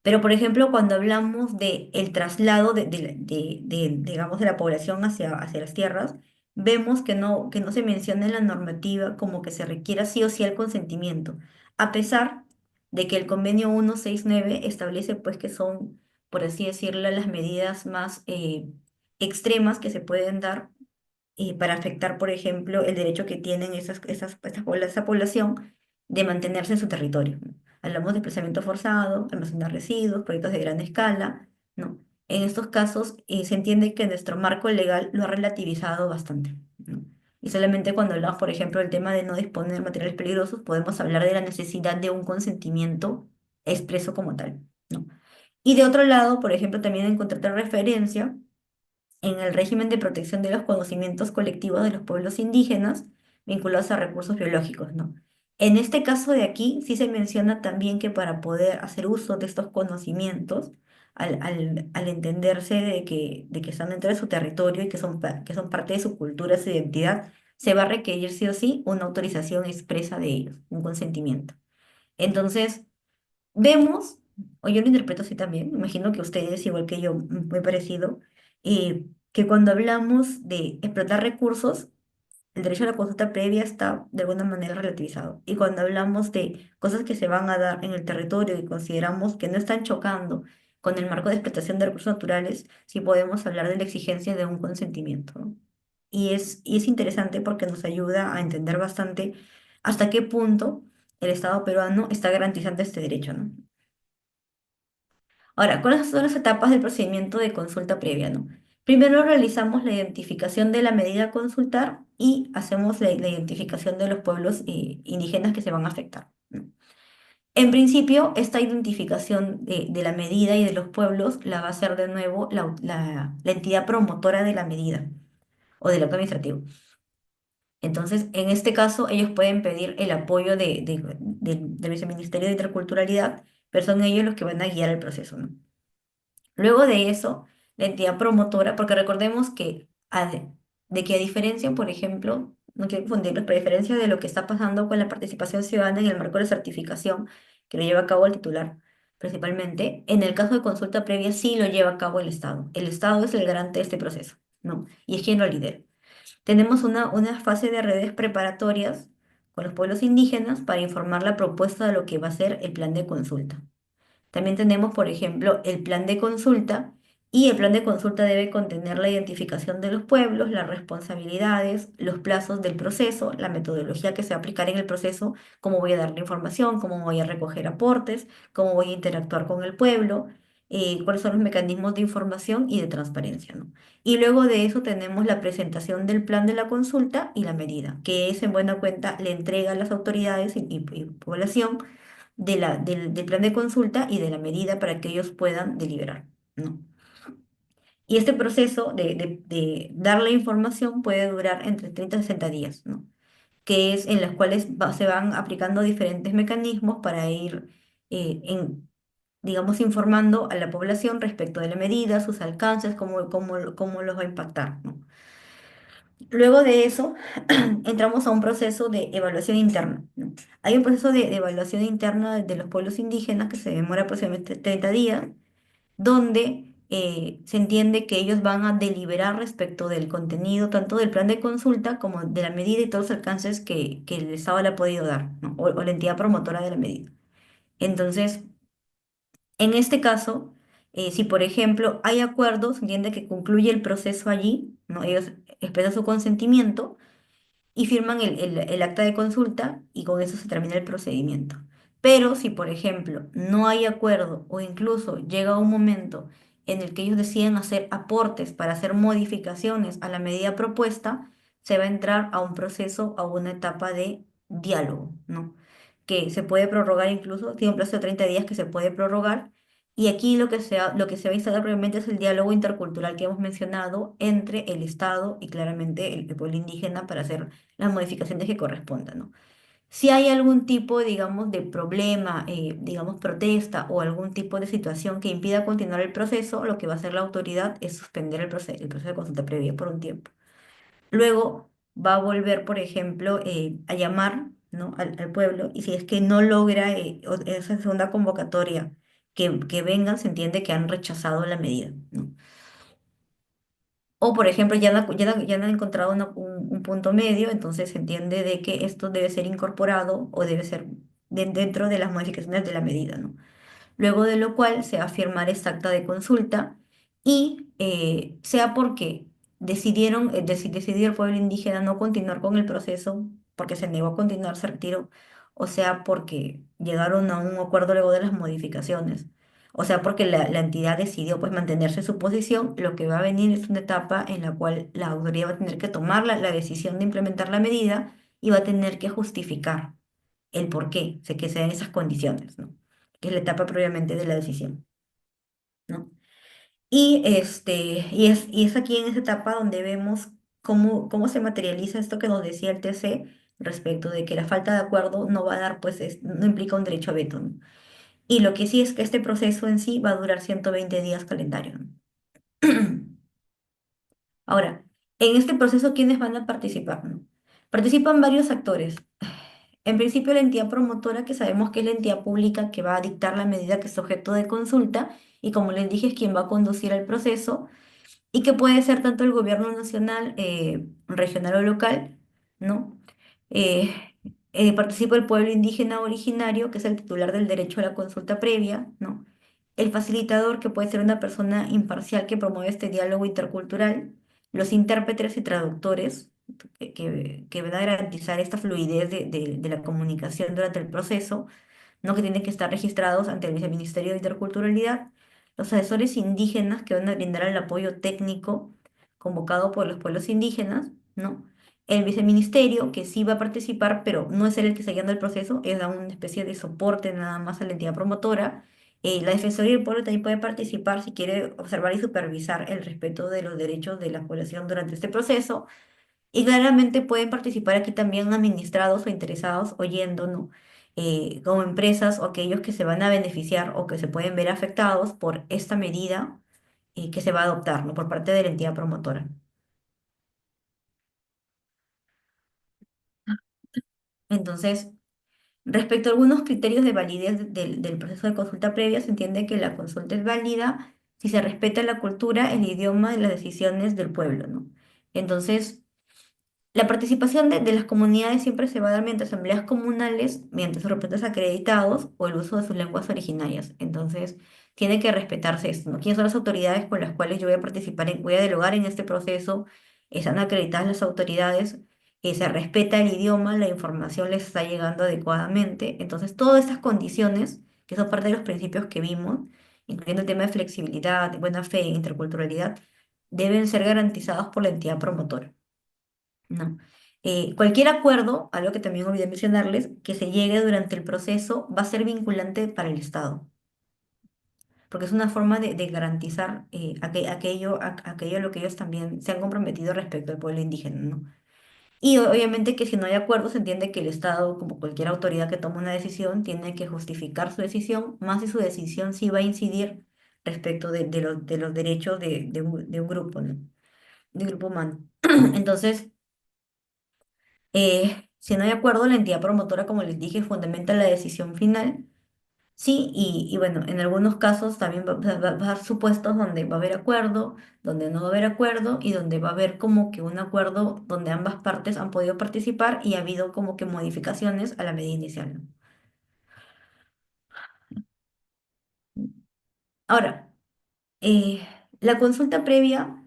Speaker 1: Pero, por ejemplo, cuando hablamos de el traslado digamos, de la población hacia las tierras, vemos que no se menciona en la normativa como que se requiera sí o sí el consentimiento, a pesar de que el convenio 169 establece pues que son, por así decirlo, las medidas más extremas que se pueden dar para afectar, por ejemplo, el derecho que tienen esa población de mantenerse en su territorio, ¿no? Hablamos de desplazamiento forzado, almacenar residuos, proyectos de gran escala, ¿no? En estos casos se entiende que nuestro marco legal lo ha relativizado bastante, ¿no? Y solamente cuando hablamos, por ejemplo, del tema de no disponer de materiales peligrosos, podemos hablar de la necesidad de un consentimiento expreso como tal, ¿no? Y de otro lado, por ejemplo, también encontrarte referencia en el régimen de protección de los conocimientos colectivos de los pueblos indígenas vinculados a recursos biológicos, ¿no? En este caso de aquí, sí se menciona también que para poder hacer uso de estos conocimientos, al entenderse de que están dentro de su territorio y que son parte de su cultura, su identidad, se va a requerir sí o sí una autorización expresa de ellos, un consentimiento. Entonces, vemos, o yo lo interpreto así también, me imagino que ustedes, igual que yo, muy parecido, que cuando hablamos de explotar recursos, el derecho a la consulta previa está de alguna manera relativizado. Y cuando hablamos de cosas que se van a dar en el territorio y consideramos que no están chocando con el marco de explotación de recursos naturales, sí podemos hablar de la exigencia de un consentimiento, ¿no? Y es interesante porque nos ayuda a entender bastante hasta qué punto el Estado peruano está garantizando este derecho, ¿no? Ahora, ¿cuáles son las etapas del procedimiento de consulta previa, no? Primero realizamos la identificación de la medida a consultar y hacemos la identificación de los pueblos indígenas que se van a afectar, ¿no? En principio, esta identificación de la medida y de los pueblos la va a hacer de nuevo la entidad promotora de la medida o del acto administrativo. Entonces, en este caso, ellos pueden pedir el apoyo del Viceministerio de Interculturalidad, pero son ellos los que van a guiar el proceso, ¿no? Luego de eso, la entidad promotora, porque recordemos que de que a diferencia, por ejemplo, no quiero confundirlos, pero a diferencia de lo que está pasando con la participación ciudadana en el marco de certificación, que lo lleva a cabo el titular principalmente, en el caso de consulta previa sí lo lleva a cabo el Estado. El Estado es el garante de este proceso, ¿no? Y es quien lo lidera. Tenemos una fase de redes preparatorias con los pueblos indígenas para informar la propuesta de lo que va a ser el plan de consulta. También tenemos, por ejemplo, el plan de consulta y el plan de consulta debe contener la identificación de los pueblos, las responsabilidades, los plazos del proceso, la metodología que se va a aplicar en el proceso, cómo voy a dar la información, cómo voy a recoger aportes, cómo voy a interactuar con el pueblo, cuáles son los mecanismos de información y de transparencia, ¿no? Y luego de eso tenemos la presentación del plan de la consulta y la medida, que es en buena cuenta le entrega a las autoridades y población del plan de consulta y de la medida para que ellos puedan deliberar, ¿no? Y este proceso de dar la información puede durar entre 30 y 60 días, ¿no? Que es en las cuales se van aplicando diferentes mecanismos para ir, digamos, informando a la población respecto de la medida, sus alcances, cómo los va a impactar, ¿no? Luego de eso, entramos a un proceso de evaluación interna, ¿no? Hay un proceso de evaluación interna de los pueblos indígenas que se demora aproximadamente 30 días, donde se entiende que ellos van a deliberar respecto del contenido, tanto del plan de consulta como de la medida y todos los alcances que el Estado le ha podido dar, ¿no? O la entidad promotora de la medida. Entonces, en este caso, si por ejemplo hay acuerdos, se entiende que concluye el proceso allí, ¿no? Ellos expresan su consentimiento y firman el acta de consulta y con eso se termina el procedimiento. Pero si, por ejemplo, no hay acuerdo o incluso llega un momento en el que ellos deciden hacer aportes para hacer modificaciones a la medida propuesta, se va a entrar a un proceso, a una etapa de diálogo, ¿no? Que se puede prorrogar incluso, tiene un plazo de 30 días que se puede prorrogar. Y aquí lo que se va a instalar previamente es el diálogo intercultural que hemos mencionado entre el Estado y claramente el pueblo indígena para hacer las modificaciones que correspondan, ¿no? Si hay algún tipo, digamos, de problema, digamos, protesta o algún tipo de situación que impida continuar el proceso, lo que va a hacer la autoridad es suspender el proceso de consulta previa por un tiempo. Luego va a volver, por ejemplo, a llamar, ¿no? al pueblo y si es que no logra esa segunda convocatoria que vengan, se entiende que han rechazado la medida, ¿no? O, por ejemplo, ya no han encontrado un punto medio, entonces se entiende de que esto debe ser incorporado o debe ser dentro de las modificaciones de la medida, ¿no? Luego de lo cual se va a firmar esta acta de consulta y sea porque decidió el pueblo indígena no continuar con el proceso, porque se negó a continuar, se retiró, o sea porque llegaron a un acuerdo luego de las modificaciones, o sea porque la entidad decidió pues mantenerse en su posición, lo que va a venir es una etapa en la cual la autoridad va a tener que tomar la decisión de implementar la medida y va a tener que justificar el por qué se que se den esas condiciones, ¿no? Que es la etapa previamente de la decisión, ¿no? Y es aquí en esa etapa donde vemos cómo se materializa esto que nos decía el TC respecto de que la falta de acuerdo no va a dar, pues, no implica un derecho a veto, ¿no? Y lo que sí es que este proceso en sí va a durar 120 días calendario, ¿no? Ahora, en este proceso, ¿quiénes van a participar, no? Participan varios actores. En principio, la entidad promotora, que sabemos que es la entidad pública que va a dictar la medida que es objeto de consulta, y como les dije, es quien va a conducir el proceso, y que puede ser tanto el gobierno nacional, regional o local, ¿no? Eh, Participa el pueblo indígena originario, que es el titular del derecho a la consulta previa, ¿no? El facilitador, que puede ser una persona imparcial que promueve este diálogo intercultural, los intérpretes y traductores, que van a garantizar esta fluidez de la comunicación durante el proceso, ¿no? Que tienen que estar registrados ante el Viceministerio de Interculturalidad, los asesores indígenas que van a brindar el apoyo técnico convocado por los pueblos indígenas, ¿no? El viceministerio, que sí va a participar, pero no es él el que está guiando el proceso, es da una especie de soporte nada más a la entidad promotora. La Defensoría del Pueblo también puede participar si quiere observar y supervisar el respeto de los derechos de la población durante este proceso. Y claramente pueden participar aquí también administrados o interesados oyendo, ¿no? Como empresas o aquellos que se van a beneficiar o que se pueden ver afectados por esta medida que se va a adoptar, ¿no? Por parte de la entidad promotora. Entonces, respecto a algunos criterios de validez del proceso de consulta previa, se entiende que la consulta es válida si se respeta la cultura, el idioma y las decisiones del pueblo, ¿no? Entonces, la participación de las comunidades siempre se va a dar mediante asambleas comunales, mediante sus representantes acreditados o el uso de sus lenguas originarias. Entonces, tiene que respetarse esto, ¿no? ¿Quiénes son las autoridades con las cuales yo voy a participar, voy a dialogar en este proceso? Están acreditadas las autoridades, se respeta el idioma, la información les está llegando adecuadamente. Entonces, todas estas condiciones, que son parte de los principios que vimos, incluyendo el tema de flexibilidad, de buena fe e interculturalidad, deben ser garantizados por la entidad promotora. No. Cualquier acuerdo, algo que también olvidé mencionarles, que se llegue durante el proceso va a ser vinculante para el Estado, porque es una forma de garantizar aquello a lo que ellos también se han comprometido respecto al pueblo indígena, ¿no? Y obviamente que si no hay acuerdo, se entiende que el Estado, como cualquier autoridad que toma una decisión, tiene que justificar su decisión, más si su decisión sí va a incidir respecto de los derechos de un grupo, ¿no? De un grupo humano. Entonces, si no hay acuerdo, la entidad promotora, como les dije, fundamenta la decisión final Sí, y bueno, en algunos casos también va a haber supuestos donde va a haber acuerdo, donde no va a haber acuerdo y donde va a haber como que un acuerdo donde ambas partes han podido participar y ha habido como que modificaciones a la medida inicial, ¿no? Ahora, eh, la consulta previa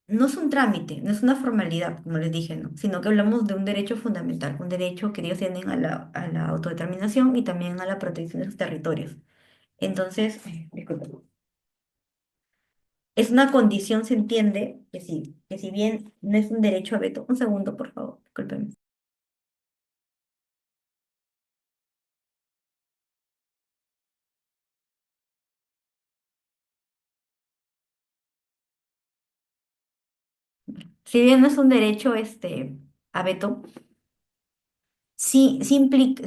Speaker 1: no es un trámite, no es una formalidad, como les dije, ¿no? Sino que hablamos de un derecho fundamental, un derecho que ellos tienen a la autodeterminación y también a la protección de sus territorios. Entonces, disculpa. Es una condición, se entiende, que si bien no es un derecho a veto, un segundo, por favor, discúlpeme. Si bien no es un derecho a veto, sí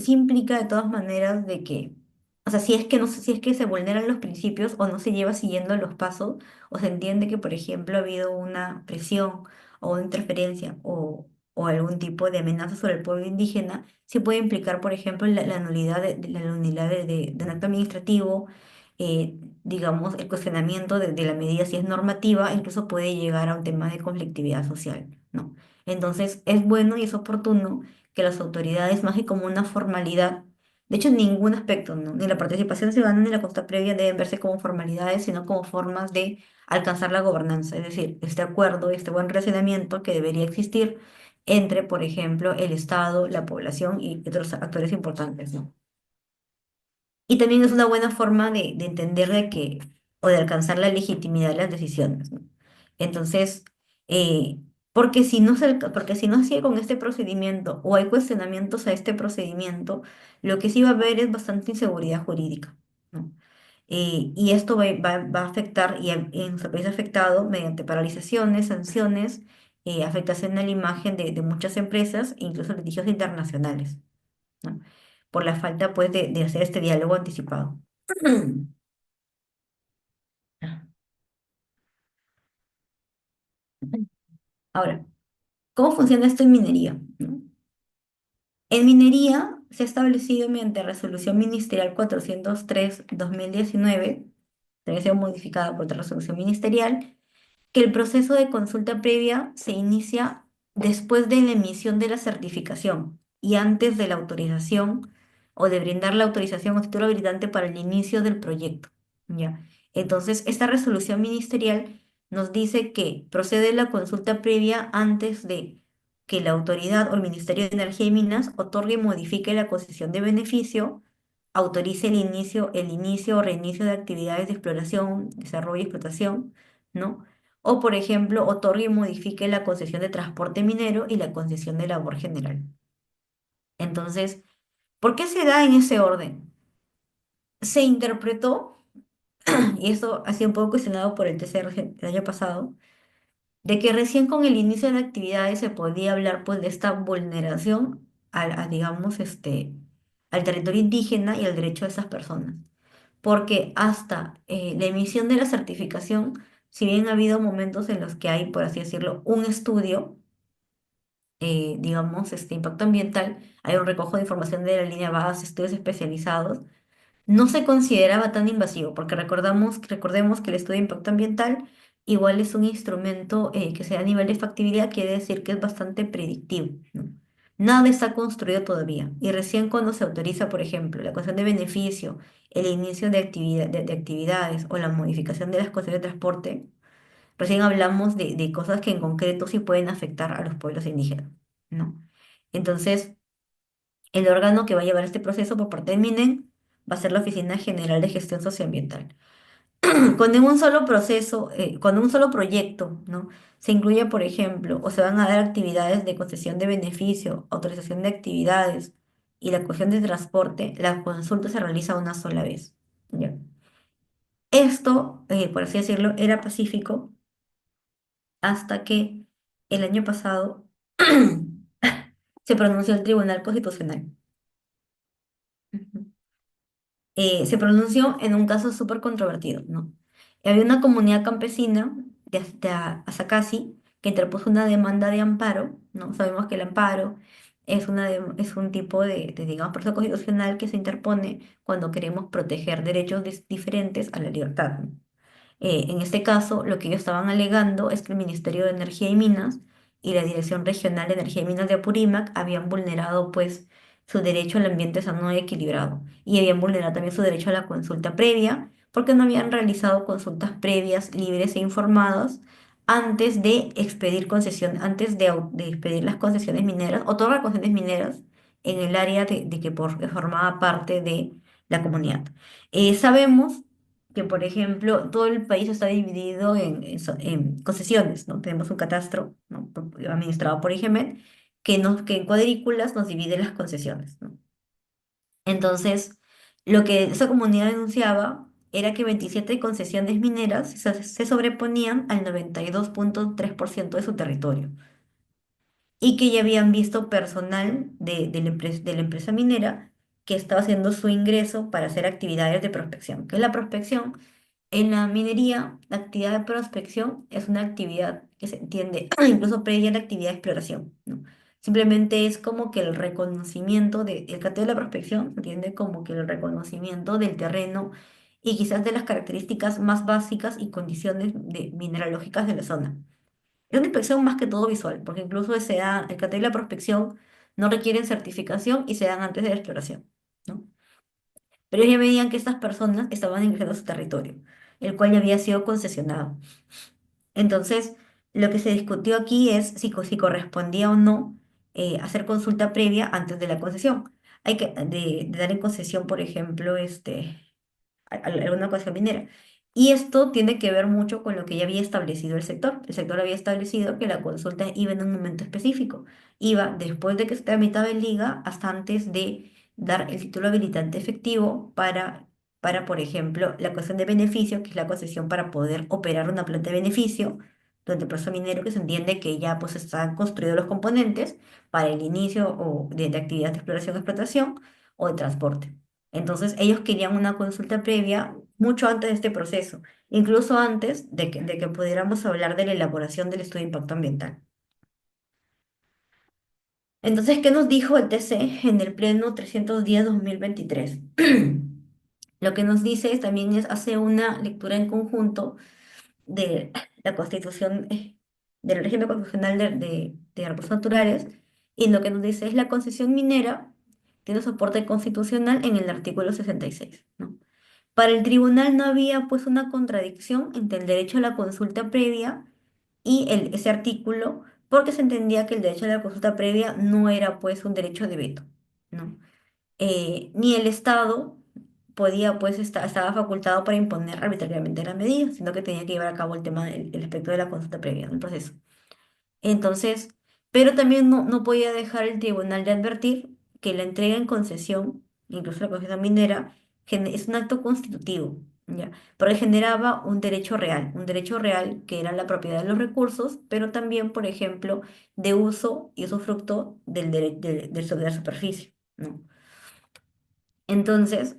Speaker 1: implica de todas maneras de que, o sea, si es que no, si es que se vulneran los principios o no se lleva siguiendo los pasos, o se entiende que, por ejemplo, ha habido una presión o una interferencia o algún tipo de amenaza sobre el pueblo indígena, sí puede implicar, por ejemplo, la nulidad la nulidad de un acto administrativo, digamos, el cuestionamiento de la medida si es normativa, incluso puede llegar a un tema de conflictividad social, ¿no? Entonces, es bueno y es oportuno que las autoridades, más que como una formalidad, de hecho en ningún aspecto, ¿no? Ni la participación ciudadana ni la consulta previa deben verse como formalidades, sino como formas de alcanzar la gobernanza, es decir, este acuerdo, este buen relacionamiento que debería existir entre, por ejemplo, el Estado, la población y otros actores importantes, ¿no? Y también es una buena forma de entender de que, o de alcanzar la legitimidad de las decisiones, ¿no? Entonces, porque si no porque si no sigue con este procedimiento o hay cuestionamientos a este procedimiento, lo que sí va a haber es bastante inseguridad jurídica, ¿no? Y esto va a afectar, en nuestro país ha afectado mediante paralizaciones, sanciones, afectación a la imagen de muchas empresas, e incluso litigios internacionales, ¿no? Por la falta, pues, de hacer este diálogo anticipado. Ahora, ¿cómo funciona esto en minería? ¿No? En minería se ha establecido mediante Resolución Ministerial 403/2019, debe ser modificada por otra resolución ministerial, que el proceso de consulta previa se inicia después de la emisión de la certificación y antes de la autorización o de brindar la autorización o título habilitante para el inicio del proyecto. ¿Ya? Entonces, esta resolución ministerial nos dice que procede la consulta previa antes de que la autoridad o el Ministerio de Energía y Minas otorgue y modifique la concesión de beneficio, autorice el inicio o reinicio de actividades de exploración, desarrollo y explotación, ¿no? O, por ejemplo, otorgue y modifique la concesión de transporte minero y la concesión de labor general. Entonces, ¿por qué se da en ese orden? Se interpretó, y esto ha sido un poco cuestionado por el TCR el año pasado, de que recién con el inicio de actividades se podía hablar pues de esta vulneración digamos, al territorio indígena y al derecho de esas personas. Porque hasta la emisión de la certificación, si bien ha habido momentos en los que hay, por así decirlo, un estudio, digamos, impacto ambiental, hay un recojo de información de la línea base, estudios especializados, no se consideraba tan invasivo, porque recordemos que el estudio de impacto ambiental igual es un instrumento que sea a nivel de factibilidad, quiere decir que es bastante predictivo, ¿no? Nada está construido todavía, y recién cuando se autoriza, por ejemplo, la concesión de beneficio, el inicio de actividades o la modificación de las condiciones de transporte, recién hablamos de cosas que en concreto sí pueden afectar a los pueblos indígenas, ¿no? Entonces, el órgano que va a llevar este proceso por parte del MINEN va a ser la Oficina General de Gestión Socioambiental. Cuando en un solo proceso, cuando un solo proyecto, ¿no? Se incluye, por ejemplo, o se van a dar actividades de concesión de beneficio, autorización de actividades y la cuestión de transporte, la consulta se realiza una sola vez. ¿Ya? Esto, por así decirlo, era pacífico hasta que el año pasado se pronunció el Tribunal Constitucional. Ujú. Se pronunció en un caso súper controvertido, ¿no? Había una comunidad campesina de Asacasi que interpuso una demanda de amparo, ¿no? Sabemos que el amparo es un tipo digamos, proceso constitucional que se interpone cuando queremos proteger derechos diferentes a la libertad, ¿no? En este caso, lo que ellos estaban alegando es que el Ministerio de Energía y Minas y la Dirección Regional de Energía y Minas de Apurímac habían vulnerado, pues, su derecho al ambiente sano y equilibrado, y habían vulnerado también su derecho a la consulta previa, porque no habían realizado consultas previas, libres e informadas antes de expedir concesión, antes de expedir las concesiones mineras, otorgar concesiones mineras en el área que formaba parte de la comunidad. Sabemos que, por ejemplo, todo el país está dividido en concesiones, ¿no? Tenemos un catastro, ¿no? Administrado por IGEMET, que en cuadrículas nos divide las concesiones, ¿no? Entonces, lo que esa comunidad denunciaba era que 27 concesiones mineras se sobreponían al 92,3% de su territorio y que ya habían visto personal de la empresa minera que estaba haciendo su ingreso para hacer actividades de prospección. ¿Qué es la prospección? En la minería, la actividad de prospección es una actividad que se entiende incluso previa a la actividad de exploración, ¿no? Simplemente es como que el reconocimiento el cateo de la prospección se entiende como que el reconocimiento del terreno y quizás de las características más básicas y condiciones mineralógicas de la zona. Es una inspección más que todo visual, porque incluso el cateo y la prospección no requieren certificación y se dan antes de la exploración, ¿no? Pero ellos ya veían que estas personas estaban ingresando a su territorio, el cual ya había sido concesionado. Entonces, lo que se discutió aquí es si correspondía o no hacer consulta previa antes de la concesión. Hay que de dar en concesión, por ejemplo, alguna concesión minera. Y esto tiene que ver mucho con lo que ya había establecido el sector. El sector había establecido que la consulta iba en un momento específico. Iba después de que se tramitaba en liga hasta antes de dar el título habilitante efectivo por ejemplo, la concesión de beneficio, que es la concesión para poder operar una planta de beneficio, donde el proceso minero que se entiende que ya pues están construidos los componentes para el inicio de actividades de exploración, explotación o de transporte. Entonces, ellos querían una consulta previa mucho antes de este proceso, incluso antes de que pudiéramos hablar de la elaboración del estudio de impacto ambiental. Entonces, ¿qué nos dijo el TC en el Pleno 310-2023? Lo que nos dice también hace una lectura en conjunto de la Constitución, del régimen constitucional de recursos naturales, y lo que nos dice es la concesión minera tiene soporte constitucional en el artículo 66, ¿no? Para el tribunal no había pues una contradicción entre el derecho a la consulta previa y ese artículo, porque se entendía que el derecho a la consulta previa no era pues un derecho de veto, ¿no? Ni el Estado podía pues estaba facultado para imponer arbitrariamente la medida, sino que tenía que llevar a cabo el aspecto de la consulta previa en el proceso. Entonces, pero también no podía dejar el tribunal de advertir que la entrega en concesión, incluso la concesión minera, es un acto constitutivo, ¿ya? Porque generaba un derecho real que era la propiedad de los recursos, pero también, por ejemplo, de uso y usufructo sobre la superficie, ¿no? Entonces,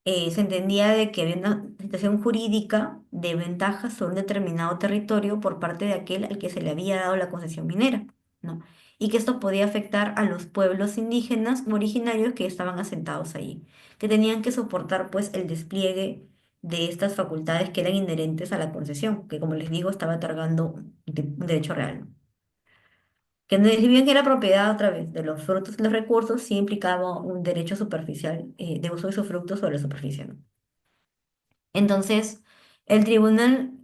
Speaker 1: se entendía de que había una situación jurídica de ventaja sobre un determinado territorio por parte de aquel al que se le había dado la concesión minera, ¿no? Y que esto podía afectar a los pueblos indígenas u originarios que estaban asentados allí, que tenían que soportar pues el despliegue de estas facultades que eran inherentes a la concesión, que como les digo estaba otorgando un derecho real, ¿no? Que no, si bien que era propiedad otra vez de los frutos y los recursos, sí implicaba un derecho superficial de uso de sus frutos sobre la superficie, ¿no? Entonces, el tribunal,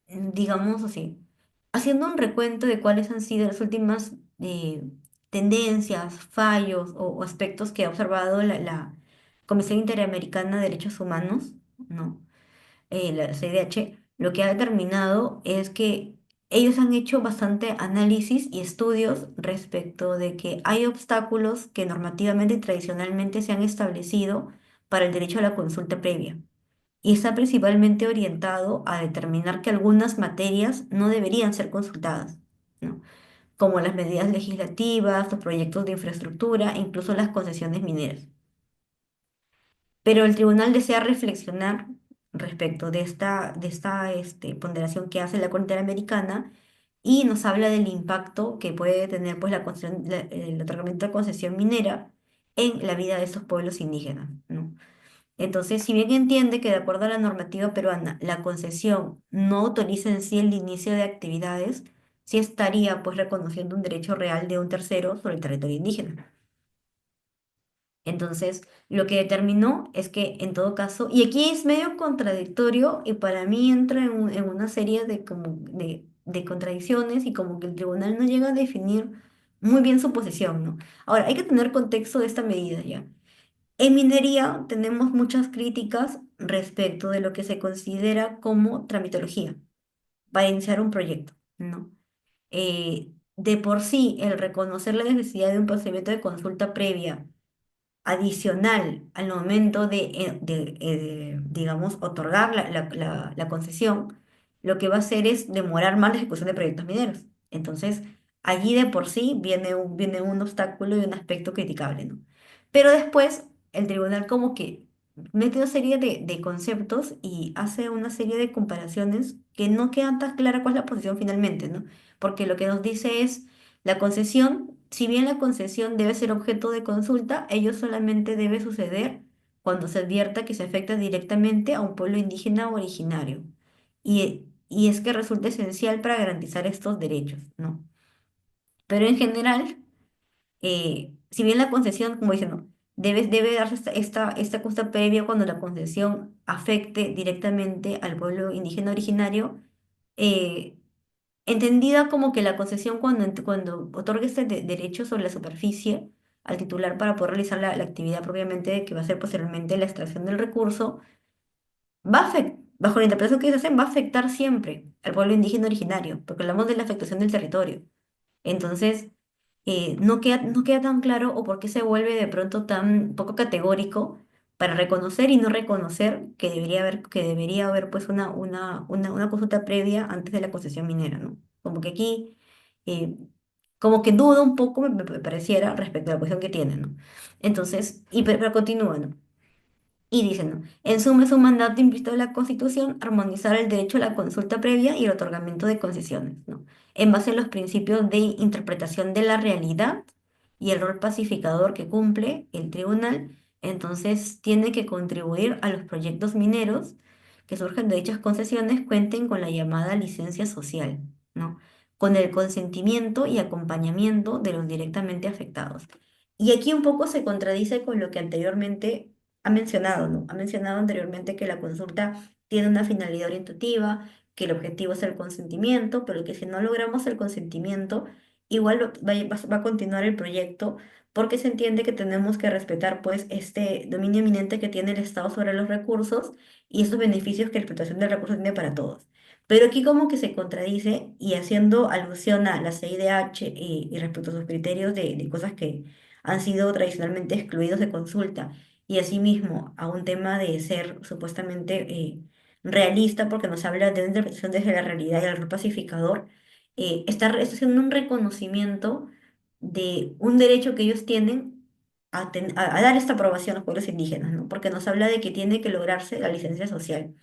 Speaker 1: digamos así, haciendo un recuento de cuáles han sido las últimas tendencias, fallos o aspectos que ha observado la Comisión Interamericana de Derechos Humanos, ¿no? La CIDH, lo que ha determinado es que ellos han hecho bastante análisis y estudios respecto de que hay obstáculos que normativamente y tradicionalmente se han establecido para el derecho a la consulta previa. Y está principalmente orientado a determinar que algunas materias no deberían ser consultadas, ¿no? Como las medidas legislativas, los proyectos de infraestructura e incluso las concesiones mineras. Pero el tribunal desea reflexionar respecto de esta ponderación que hace la Corte Interamericana y nos habla del impacto que puede tener pues, el otorgamiento de concesión minera en la vida de estos pueblos indígenas, ¿no? Entonces, si bien entiende que de acuerdo a la normativa peruana, la concesión no autoriza en sí el inicio de actividades, sí estaría pues reconociendo un derecho real de un tercero sobre el territorio indígena. Entonces, lo que determinó es que en todo caso, y aquí es medio contradictorio y para mí entra en una serie de contradicciones y como que el tribunal no llega a definir muy bien su posición, ¿no? Ahora, hay que tener contexto de esta medida ya. En minería tenemos muchas críticas respecto de lo que se considera como tramitología para iniciar un proyecto, ¿no? De por sí, el reconocer la necesidad de un procedimiento de consulta previa adicional al momento digamos, otorgar la concesión, lo que va a hacer es demorar más la ejecución de proyectos mineros. Entonces, allí de por sí viene un obstáculo y un aspecto criticable, ¿no? Pero después, el tribunal como que mete una serie de conceptos y hace una serie de comparaciones que no quedan tan clara cuál es la posición finalmente, ¿no? Porque lo que nos dice es la concesión, si bien la concesión debe ser objeto de consulta, ello solamente debe suceder cuando se advierta que se afecta directamente a un pueblo indígena o originario. Y es que resulta esencial para garantizar estos derechos, ¿no? Pero en general, si bien la concesión, como dicen, no, debe darse esta consta previa cuando la concesión afecte directamente al pueblo indígena originario, eh, entendida como que la concesión cuando otorga este derecho sobre la superficie al titular para poder realizar la actividad propiamente que va a ser posteriormente la extracción del recurso, bajo la interpretación que ellos hacen, va a afectar siempre al pueblo indígena originario, porque hablamos de la afectación del territorio. Entonces, no queda tan claro o por qué se vuelve de pronto tan poco categórico para reconocer y no reconocer que debería haber pues una consulta previa antes de la concesión minera, ¿no? Como que aquí, eh, como que duda un poco, me pareciera, respecto a la posición que tiene, ¿no? Entonces, pero continúa, ¿no? Y dice, ¿no? En suma, es un mandato implícito de la Constitución armonizar el derecho a la consulta previa y el otorgamiento de concesiones, ¿no? En base a los principios de interpretación de la realidad y el rol pacificador que cumple el tribunal, entonces tiene que contribuir a los proyectos mineros que surgen de dichas concesiones cuenten con la llamada licencia social, ¿no? Con el consentimiento y acompañamiento de los directamente afectados. Y aquí un poco se contradice con lo que anteriormente ha mencionado, ¿no? Ha mencionado anteriormente que la consulta tiene una finalidad orientativa, que el objetivo es el consentimiento, pero que si no logramos el consentimiento, igual va a continuar el proyecto porque se entiende que tenemos que respetar pues este dominio eminente que tiene el Estado sobre los recursos y estos beneficios que la explotación del recurso tiene para todos. Pero aquí como que se contradice y haciendo alusión a la CIDH y respecto a sus criterios de cosas que han sido tradicionalmente excluidos de consulta y asimismo a un tema de ser supuestamente realista, porque nos habla de una interpretación desde la realidad y el rol pacificador, está haciendo un reconocimiento de un derecho que ellos tienen a dar esta aprobación a los pueblos indígenas, ¿no? Porque nos habla de que tiene que lograrse la licencia social.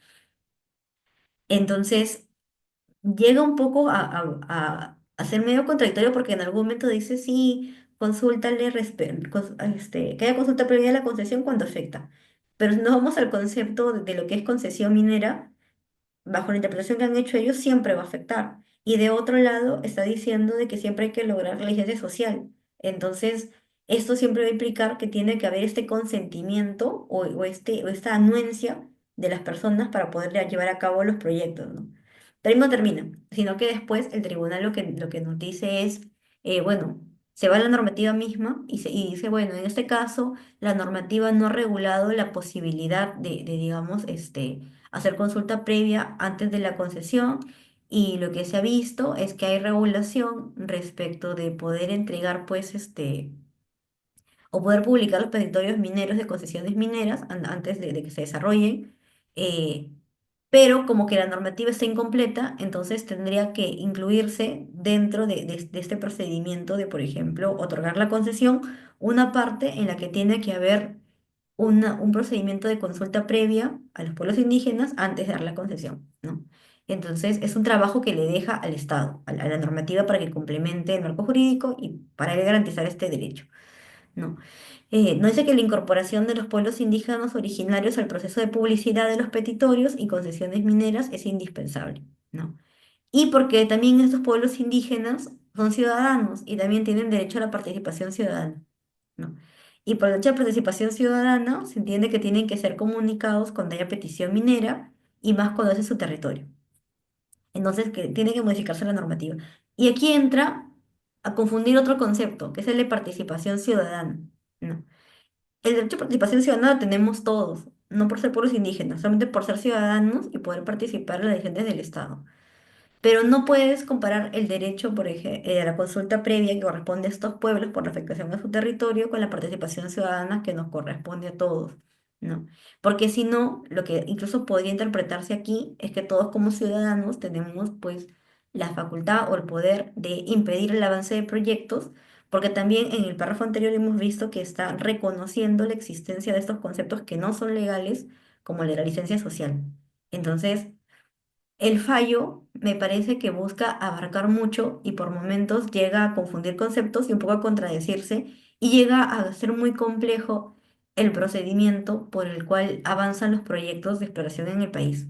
Speaker 1: Entonces, llega un poco a ser medio contradictorio porque en algún momento dice, sí, que haya consulta previa a la concesión cuando afecta. Pero si nos vamos al concepto de lo que es concesión minera, bajo la interpretación que han hecho ellos, siempre va a afectar. Y de otro lado, está diciendo de que siempre hay que lograr la licencia social. Entonces, esto siempre va a implicar que tiene que haber este consentimiento o esta anuencia de las personas para poder llevar a cabo los proyectos, ¿no? Pero ahí no termina, sino que después el tribunal lo que nos dice es, bueno, se va a la normativa misma y dice, bueno, en este caso, la normativa no ha regulado la posibilidad digamos, hacer consulta previa antes de la concesión y lo que se ha visto es que hay regulación respecto de poder entregar, pues, o poder publicar los petitorios mineros de concesiones mineras antes de que se desarrollen, eh, pero como que la normativa está incompleta, entonces tendría que incluirse dentro de este procedimiento de, por ejemplo, otorgar la concesión, una parte en la que tiene que haber un procedimiento de consulta previa a los pueblos indígenas antes de dar la concesión, ¿no? Entonces, es un trabajo que le deja al Estado, a la normativa para que complemente el marco jurídico y para garantizar este derecho, ¿no? No dice que la incorporación de los pueblos indígenas originarios al proceso de publicidad de los petitorios y concesiones mineras es indispensable, ¿no? Y porque también estos pueblos indígenas son ciudadanos y también tienen derecho a la participación ciudadana, ¿no? Y por el derecho a la participación ciudadana se entiende que tienen que ser comunicados cuando haya petición minera y más cuando es en su territorio. Entonces, que tiene que modificarse la normativa. Y aquí entra a confundir otro concepto, que es el de participación ciudadana, ¿no? El derecho a participación ciudadana lo tenemos todos, no por ser pueblos indígenas, solamente por ser ciudadanos y poder participar en las decisiones del Estado. Pero no puedes comparar el derecho, por ejemplo, a la consulta previa que corresponde a estos pueblos por la afectación a su territorio con la participación ciudadana que nos corresponde a todos, ¿no? Porque si no, lo que incluso podría interpretarse aquí es que todos como ciudadanos tenemos pues la facultad o el poder de impedir el avance de proyectos, porque también en el párrafo anterior hemos visto que está reconociendo la existencia de estos conceptos que no son legales, como el de la licencia social. Entonces, el fallo me parece que busca abarcar mucho y por momentos llega a confundir conceptos y un poco a contradecirse y llega a ser muy complejo el procedimiento por el cual avanzan los proyectos de exploración en el país.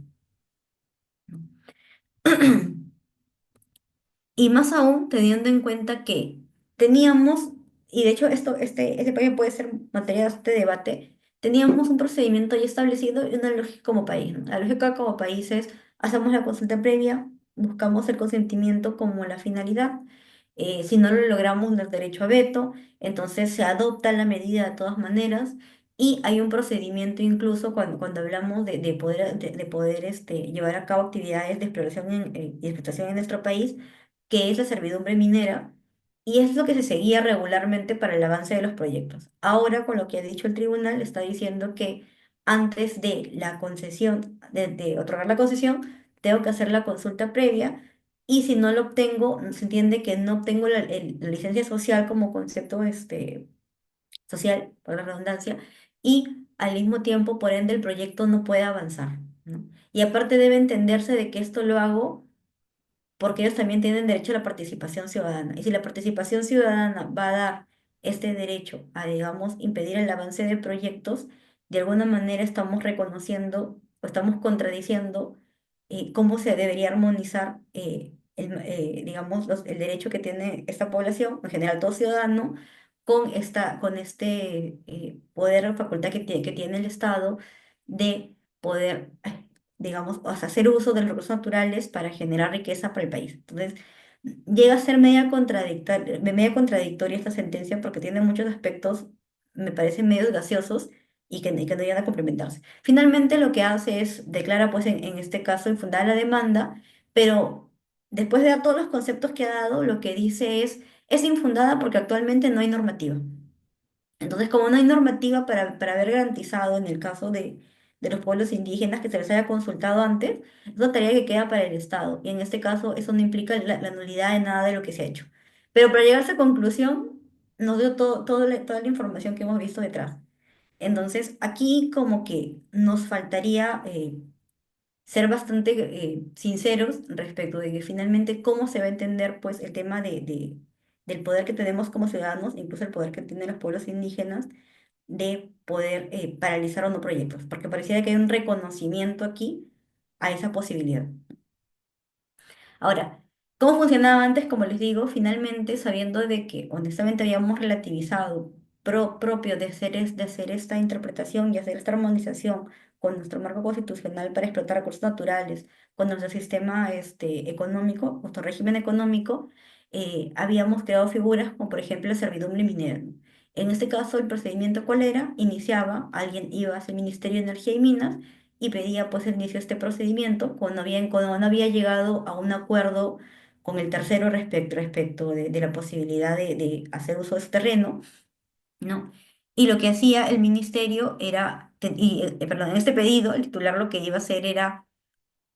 Speaker 1: Y más aún teniendo en cuenta que teníamos, y de hecho este país puede ser materia de este debate, teníamos un procedimiento ya establecido y una lógica como país, ¿no? La lógica como país es, hacemos la consulta previa, buscamos el consentimiento como la finalidad, si no lo logramos, no hay derecho a veto, entonces se adopta la medida de todas maneras. Y hay un procedimiento incluso cuando hablamos de poder llevar a cabo actividades de exploración y explotación en nuestro país, que es la servidumbre minera, y es lo que se seguía regularmente para el avance de los proyectos. Ahora, con lo que ha dicho el tribunal, está diciendo que antes de la concesión, de otorgar la concesión, tengo que hacer la consulta previa, y si no lo obtengo, se entiende que no obtengo la licencia social como concepto social, por la redundancia, y al mismo tiempo, por ende, el proyecto no puede avanzar, ¿no? Y aparte debe entenderse de que esto lo hago porque ellos también tienen derecho a la participación ciudadana. Y si la participación ciudadana va a dar este derecho a, digamos, impedir el avance de proyectos, de alguna manera estamos reconociendo o estamos contradiciendo cómo se debería armonizar digamos, el derecho que tiene esta población, en general todo ciudadano, con este poder o facultad que tiene el Estado de poder digamos, o sea, hacer uso de los recursos naturales para generar riqueza para el país. Entonces, llega a ser media contradictoria esta sentencia porque tiene muchos aspectos, me parecen medios gaseosos y que no llegan a complementarse. Finalmente, lo que hace es, declara, pues, en este caso, infundada la demanda, pero después de dar todos los conceptos que ha dado, lo que dice es infundada porque actualmente no hay normativa. Entonces, como no hay normativa para haber garantizado en el caso de los pueblos indígenas que se les haya consultado antes, es una tarea que queda para el Estado. Y en este caso, eso no implica la nulidad de nada de lo que se ha hecho. Pero para llegar a esa conclusión, nos dio toda la información que hemos visto detrás. Entonces, aquí como que nos faltaría ser bastante sinceros respecto de que finalmente cómo se va a entender pues el tema del poder que tenemos como ciudadanos, incluso el poder que tienen los pueblos indígenas de poder paralizar o no proyectos, porque pareciera que hay un reconocimiento aquí a esa posibilidad. Ahora, ¿cómo funcionaba antes? Como les digo, finalmente, sabiendo de que honestamente habíamos relativizado propio de hacer esta interpretación y hacer esta armonización con nuestro marco constitucional para explotar recursos naturales, con nuestro sistema económico, nuestro régimen económico, habíamos creado figuras como por ejemplo la servidumbre minera, ¿no? En este caso, el procedimiento ¿cuál era? Iniciaba, alguien iba hacia el Ministerio de Energía y Minas y pedía pues el inicio de este procedimiento cuando no había llegado a un acuerdo con el tercero respecto de la posibilidad de hacer uso de su terreno, ¿no? Y lo que hacía el ministerio era, perdón, en este pedido, el titular lo que iba a hacer era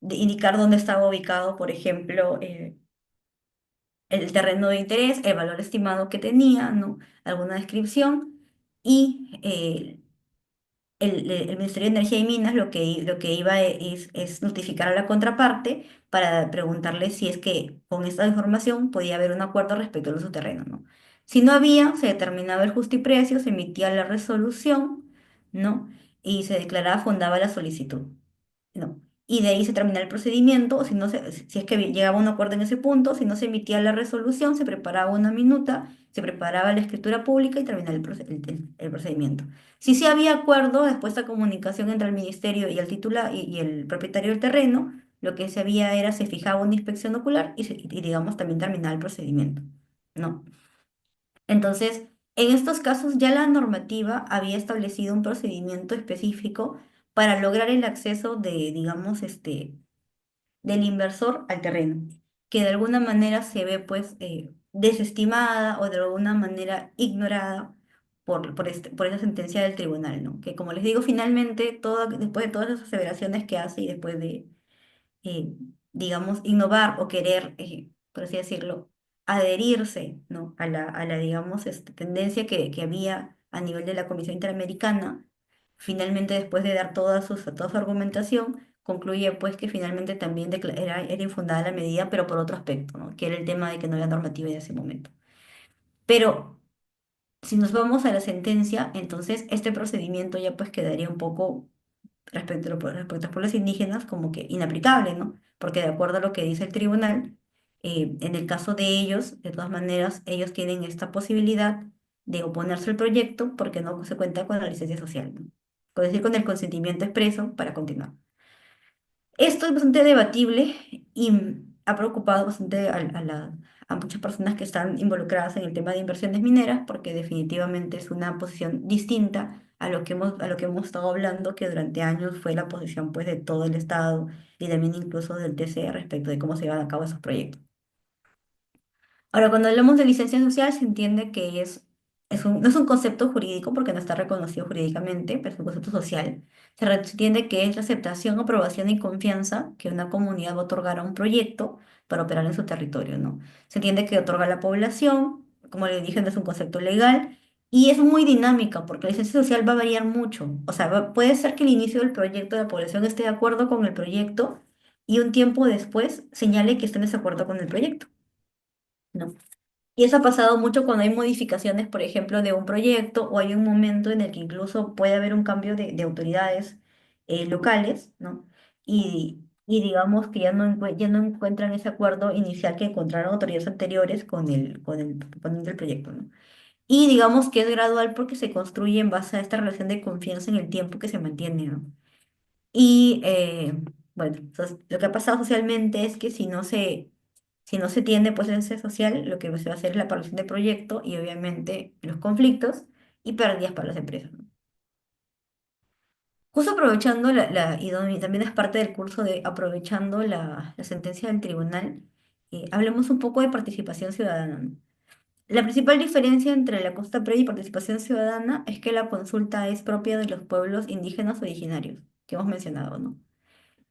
Speaker 1: indicar dónde estaba ubicado, por ejemplo, el terreno de interés, el valor estimado que tenía, ¿no? Alguna descripción y el Ministerio de Energía y Minas lo que iba es notificar a la contraparte para preguntarle si es que con esta información podía haber un acuerdo respecto al uso terreno, ¿no? Si no había, se determinaba el justo y precio, se emitía la resolución, ¿no? Y se declaraba fundada la solicitud. No. Y de ahí se termina el procedimiento, o si no si es que llegaba a un acuerdo en ese punto, si no se emitía la resolución, se preparaba una minuta, se preparaba la escritura pública y terminaba el procedimiento. Si sí había acuerdo, después de esta comunicación entre el ministerio y el titular y el propietario del terreno, lo que se había era, se fijaba una inspección ocular y digamos, también terminaba el procedimiento. ¿No? Entonces, en estos casos ya la normativa había establecido un procedimiento específico para lograr el acceso de, digamos, del inversor al terreno, que de alguna manera se ve pues desestimada o de alguna manera ignorada por esa sentencia del tribunal, ¿no? Que como les digo, finalmente, después de todas esas aseveraciones que hace y después de eh, digamos, innovar o querer, por así decirlo, adherirse, ¿no? digamos, tendencia que había a nivel de la Comisión Interamericana, finalmente después de dar toda su argumentación, concluye pues que finalmente también era infundada la medida, pero por otro aspecto, ¿no? Que era el tema de que no había normativa en ese momento. Pero si nos vamos a la sentencia, entonces este procedimiento ya pues quedaría un poco respecto a los pueblos indígenas como que inaplicable, ¿no? Porque de acuerdo a lo que dice el tribunal, en el caso de ellos, de todas maneras, ellos tienen esta posibilidad de oponerse al proyecto porque no se cuenta con la licencia social, ¿no? Es decir, con el consentimiento expreso para continuar. Esto es bastante debatible y ha preocupado bastante a muchas personas que están involucradas en el tema de inversiones mineras, porque definitivamente es una posición distinta a lo que hemos estado hablando, que durante años fue la posición pues, de todo el Estado y también incluso del TCE respecto de cómo se llevan a cabo esos proyectos. Ahora, cuando hablamos de licencia social, se entiende que no es un concepto jurídico porque no está reconocido jurídicamente, pero es un concepto social. Se entiende que es la aceptación, aprobación y confianza que una comunidad va a otorgar a un proyecto para operar en su territorio, ¿no? Se entiende que otorga a la población, como le dije, no es un concepto legal, y es muy dinámica porque la licencia social va a variar mucho. O sea, puede ser que el inicio del proyecto de la población esté de acuerdo con el proyecto y un tiempo después señale que está en desacuerdo con el proyecto. ¿No? Y eso ha pasado mucho cuando hay modificaciones, por ejemplo, de un proyecto o hay un momento en el que incluso puede haber un cambio de autoridades locales, ¿no? Y digamos que ya no encuentran ese acuerdo inicial que encontraron autoridades anteriores con el proponente del proyecto, ¿no? Y digamos que es gradual porque se construye en base a esta relación de confianza en el tiempo que se mantiene, ¿no? Y bueno, lo que ha pasado socialmente es que si no se tiene pues ese social, lo que se va a hacer es la paralización de proyecto y obviamente los conflictos y pérdidas para las empresas, ¿no? Justo aprovechando también es parte del curso de aprovechando la sentencia del tribunal, hablemos un poco de participación ciudadana, ¿no? La principal diferencia entre la consulta previa y participación ciudadana es que la consulta es propia de los pueblos indígenas originarios, que hemos mencionado, ¿no?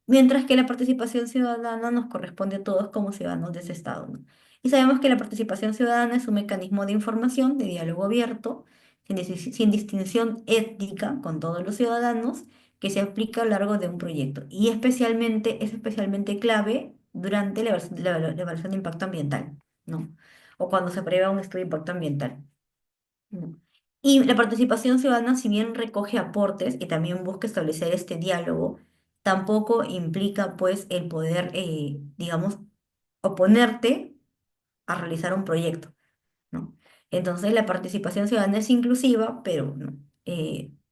Speaker 1: Mientras que la participación ciudadana nos corresponde a todos como ciudadanos de ese Estado, ¿no? Y sabemos que la participación ciudadana es un mecanismo de información, de diálogo abierto, sin distinción étnica con todos los ciudadanos, que se aplica a lo largo de un proyecto. Y es especialmente clave durante la evaluación de impacto ambiental, ¿no? O cuando se aprueba un estudio de impacto ambiental. ¿No? Y la participación ciudadana, si bien recoge aportes y también busca establecer este diálogo, tampoco implica pues el poder, digamos, oponerte a realizar un proyecto, ¿no? Entonces la participación ciudadana es inclusiva, pero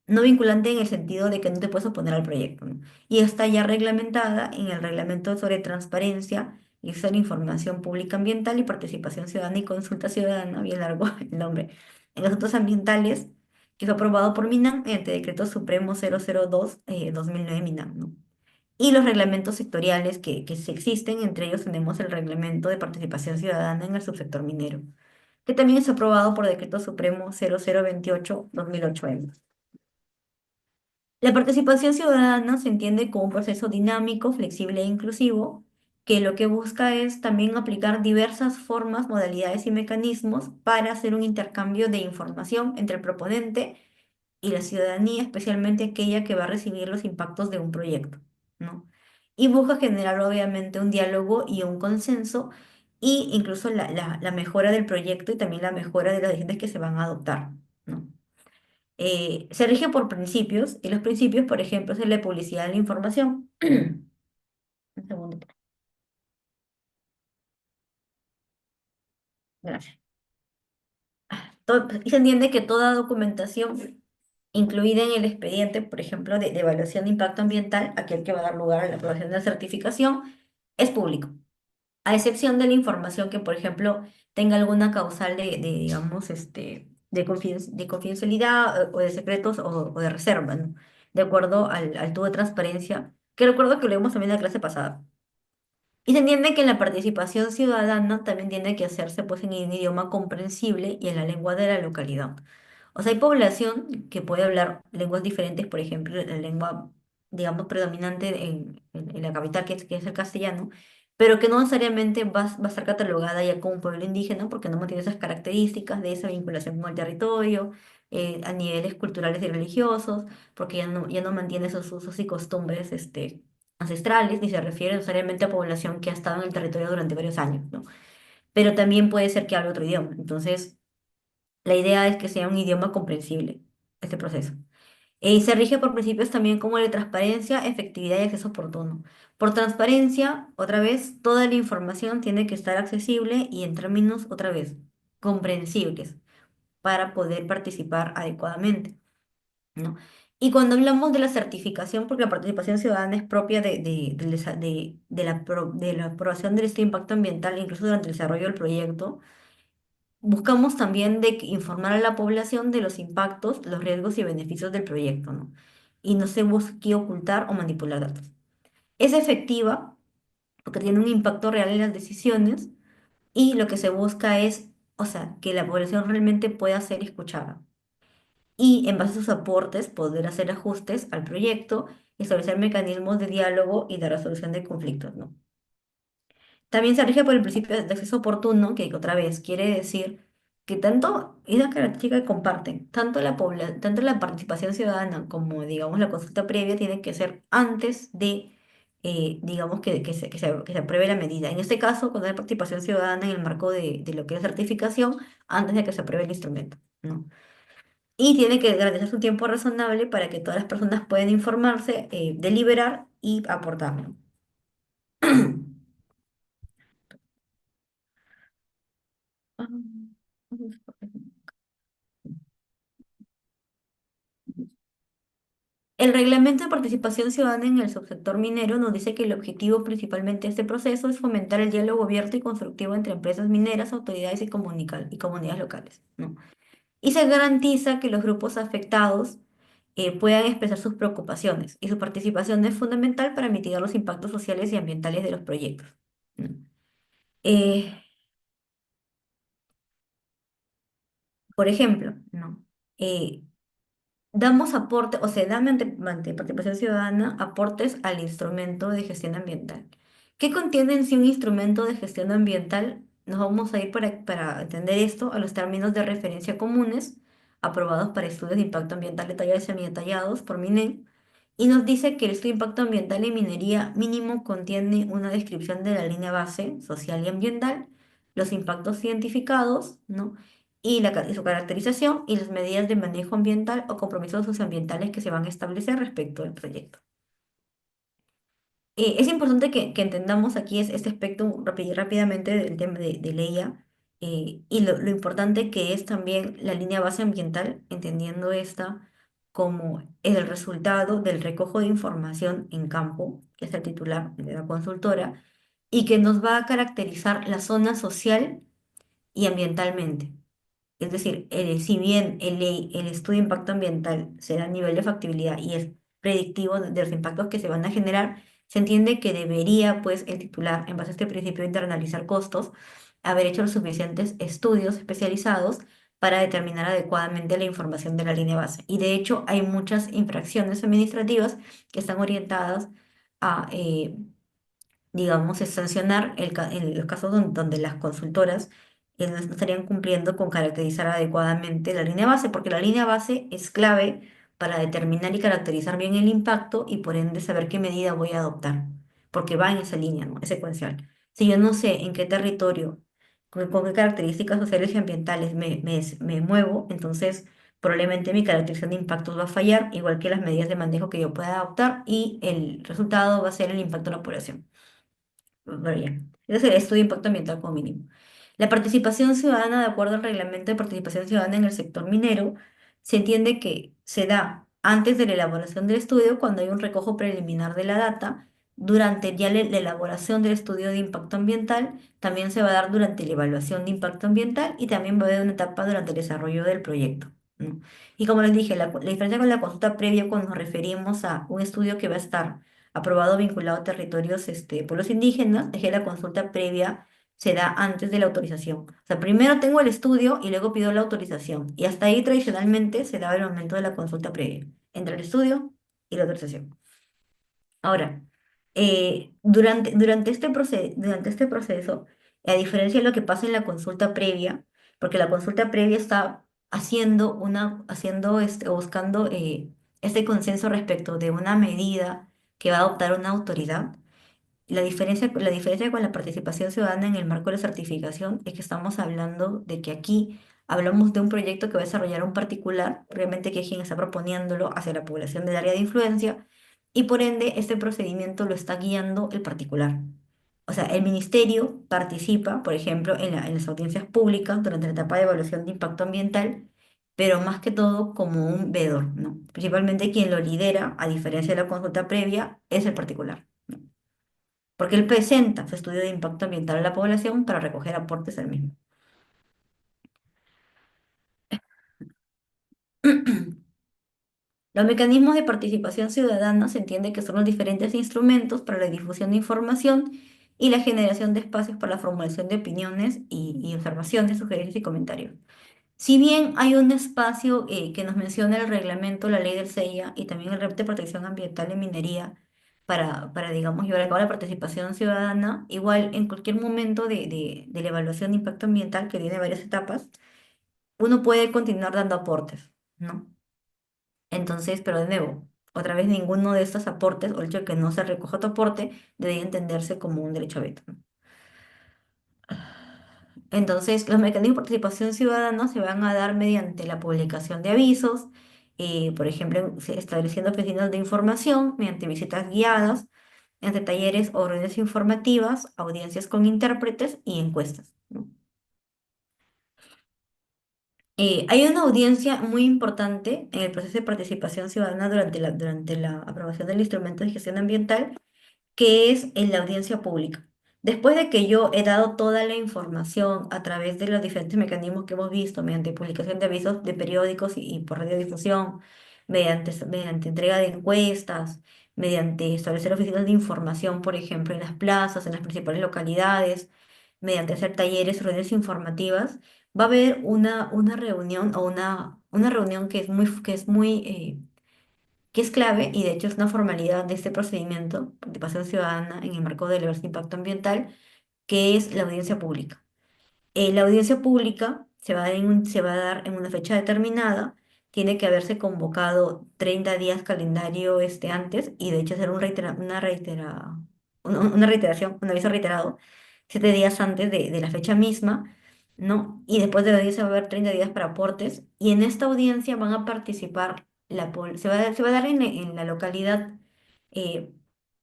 Speaker 1: no vinculante en el sentido de que no te puedes oponer al proyecto, ¿no? Y está ya reglamentada en el Reglamento sobre Transparencia y acceso a la Información Pública Ambiental y Participación Ciudadana y Consulta Ciudadana, bien largo el nombre, en asuntos ambientales, que fue aprobado por MINAM mediante Decreto Supremo 002 2009 MINAM, ¿no? Y los reglamentos sectoriales que sí existen, entre ellos tenemos el Reglamento de Participación Ciudadana en el subsector minero, que también es aprobado por Decreto Supremo 0028/2008 M. La participación ciudadana se entiende como un proceso dinámico, flexible e inclusivo, que lo que busca es también aplicar diversas formas, modalidades y mecanismos para hacer un intercambio de información entre el proponente y la ciudadanía, especialmente aquella que va a recibir los impactos de un proyecto, ¿no? Y busca generar obviamente un diálogo y un consenso y incluso la mejora del proyecto y también la mejora de las decisiones que se van a adoptar, ¿no? Se rige por principios y los principios, por ejemplo, es la publicidad de la información. Un segundo, gracias. Y se entiende que toda documentación incluida en el expediente, por ejemplo, de evaluación de impacto ambiental, aquel que va a dar lugar a la aprobación de la certificación, es público, a excepción de la información que, por ejemplo, tenga alguna causal digamos, de confidencialidad o de secretos o de reserva, ¿no? De acuerdo al tubo de transparencia, que recuerdo que lo vimos también en la clase pasada. Y se entiende que la participación ciudadana también tiene que hacerse pues en un idioma comprensible y en la lengua de la localidad. O sea, hay población que puede hablar lenguas diferentes, por ejemplo, la lengua, digamos, predominante en la capital, que es el castellano, pero que no necesariamente va a estar catalogada ya como un pueblo indígena porque no mantiene esas características de esa vinculación con el territorio, a niveles culturales y religiosos, porque ya no mantiene esos usos y costumbres, ancestrales, ni se refiere necesariamente a población que ha estado en el territorio durante varios años, ¿no? Pero también puede ser que hable otro idioma. Entonces, la idea es que sea un idioma comprensible, este proceso. Y se rige por principios también como de transparencia, efectividad y acceso oportuno. Por transparencia, otra vez, toda la información tiene que estar accesible y en términos, otra vez, comprensibles para poder participar adecuadamente, ¿no? Y cuando hablamos de la certificación, porque la participación ciudadana es propia del de la aprobación del estudio de impacto ambiental, incluso durante el desarrollo del proyecto, buscamos también informar a la población de los impactos, los riesgos y beneficios del proyecto, ¿no? Y no se busque ocultar o manipular datos. Es efectiva porque tiene un impacto real en las decisiones y lo que se busca es, o sea, que la población realmente pueda ser escuchada y en base a sus aportes poder hacer ajustes al proyecto, establecer mecanismos de diálogo y de resolución de conflictos, ¿no? También se rige por el principio de acceso oportuno, que otra vez quiere decir que tanto, y es una característica que comparten, tanto la participación ciudadana como, digamos, la consulta previa tiene que ser antes de, digamos, que se apruebe la medida. En este caso, cuando hay participación ciudadana en el marco de lo que es certificación, antes de que se apruebe el instrumento, ¿no? Y tiene que garantizarse un tiempo razonable para que todas las personas puedan informarse, deliberar y aportar, ¿no? El reglamento de participación ciudadana en el subsector minero nos dice que el objetivo principalmente de este proceso es fomentar el diálogo abierto y constructivo entre empresas mineras, autoridades y comunidades locales, ¿no? Y se garantiza que los grupos afectados puedan expresar sus preocupaciones y su participación es fundamental para mitigar los impactos sociales y ambientales de los proyectos, ¿no? Eh, por ejemplo, ¿no? Eh, Damos aporte, o sea, da mediante participación ciudadana aportes al instrumento de gestión ambiental. ¿Qué contiene en sí un instrumento de gestión ambiental? Nos vamos a ir para entender esto a los términos de referencia comunes aprobados para estudios de impacto ambiental detallados y semidetallados por MINEM y nos dice que el estudio de impacto ambiental en minería mínimo contiene una descripción de la línea base social y ambiental, los impactos identificados, ¿no? Y su caracterización y las medidas de manejo ambiental o compromisos socioambientales que se van a establecer respecto al proyecto. Es importante que entendamos aquí este aspecto rápidamente del tema de Leia y lo importante que es también la línea base ambiental, entendiendo esta como el resultado del recojo de información en campo, que es el titular de la consultora, y que nos va a caracterizar la zona social y ambientalmente. Es decir, si bien el estudio de impacto ambiental se da a nivel de factibilidad y es predictivo de los impactos que se van a generar, se entiende que debería, pues, el titular, en base a este principio de internalizar costos, haber hecho los suficientes estudios especializados para determinar adecuadamente la información de la línea base. Y de hecho, hay muchas infracciones administrativas que están orientadas a digamos, es sancionar en los casos donde las consultoras no estarían cumpliendo con caracterizar adecuadamente la línea base, porque la línea base es clave para determinar y caracterizar bien el impacto y por ende saber qué medida voy a adoptar, porque va en esa línea, ¿no? Es secuencial. Si yo no sé en qué territorio, con qué características sociales y ambientales me muevo, entonces probablemente mi caracterización de impactos va a fallar, igual que las medidas de manejo que yo pueda adoptar y el resultado va a ser el impacto en la población. Pero ya, ese es el estudio de impacto ambiental como mínimo. La participación ciudadana, de acuerdo al reglamento de participación ciudadana en el sector minero, se entiende que se da antes de la elaboración del estudio, cuando hay un recojo preliminar de la data, durante ya la elaboración del estudio de impacto ambiental, también se va a dar durante la evaluación de impacto ambiental y también va a haber una etapa durante el desarrollo del proyecto, ¿no? Y como les dije, la diferencia con la consulta previa cuando nos referimos a un estudio que va a estar aprobado vinculado a territorios, pueblos indígenas, es que la consulta previa se da antes de la autorización. O sea, primero tengo el estudio y luego pido la autorización. Y hasta ahí tradicionalmente se daba el momento de la consulta previa, entre el estudio y la autorización. Ahora, durante este proceso, a diferencia de lo que pasa en la consulta previa, porque la consulta previa está o buscando este consenso respecto de una medida que va a adoptar una autoridad. La diferencia con la participación ciudadana en el marco de la certificación es que estamos hablando de que aquí hablamos de un proyecto que va a desarrollar un particular, realmente que es quien está proponiéndolo hacia la población del área de influencia, y por ende este procedimiento lo está guiando el particular. O sea, el ministerio participa, por ejemplo, en las audiencias públicas durante la etapa de evaluación de impacto ambiental, pero más que todo como un veedor, ¿no? Principalmente quien lo lidera, a diferencia de la consulta previa, es el particular, ¿no? Porque él presenta su estudio de impacto ambiental a la población para recoger aportes al mismo. Los mecanismos de participación ciudadana se entiende que son los diferentes instrumentos para la difusión de información y la generación de espacios para la formulación de opiniones y observaciones, sugerencias y comentarios. Si bien hay un espacio que nos menciona el reglamento, la ley del CEIA y también el Reglamento de Protección Ambiental en Minería digamos, llevar a cabo la participación ciudadana, igual en cualquier momento de la evaluación de impacto ambiental, que tiene varias etapas, uno puede continuar dando aportes, ¿no? Entonces, pero de nuevo, otra vez ninguno de estos aportes, o el hecho de que no se recoja tu aporte, debería entenderse como un derecho a veto, ¿no? Entonces, los mecanismos de participación ciudadana se van a dar mediante la publicación de avisos, por ejemplo, estableciendo oficinas de información, mediante visitas guiadas, entre talleres o reuniones informativas, audiencias con intérpretes y encuestas, ¿no? Hay una audiencia muy importante en el proceso de participación ciudadana durante la aprobación del instrumento de gestión ambiental, que es en la audiencia pública. Después de que yo he dado toda la información a través de los diferentes mecanismos que hemos visto, mediante publicación de avisos de periódicos y por radiodifusión, mediante entrega de encuestas, mediante establecer oficinas de información, por ejemplo, en las plazas, en las principales localidades, mediante hacer talleres, reuniones informativas, va a haber una reunión o una reunión que es clave y de hecho es una formalidad de este procedimiento, participación ciudadana en el marco del evaluación de impacto ambiental, que es la audiencia pública. La audiencia pública se va a dar en una fecha determinada, tiene que haberse convocado 30 días calendario antes y de hecho hacer una reiteración, un aviso reiterado, 7 días antes de la fecha misma, ¿no? Y después de la audiencia va a haber 30 días para aportes y en esta audiencia van a participar, se va a dar en la localidad, eh,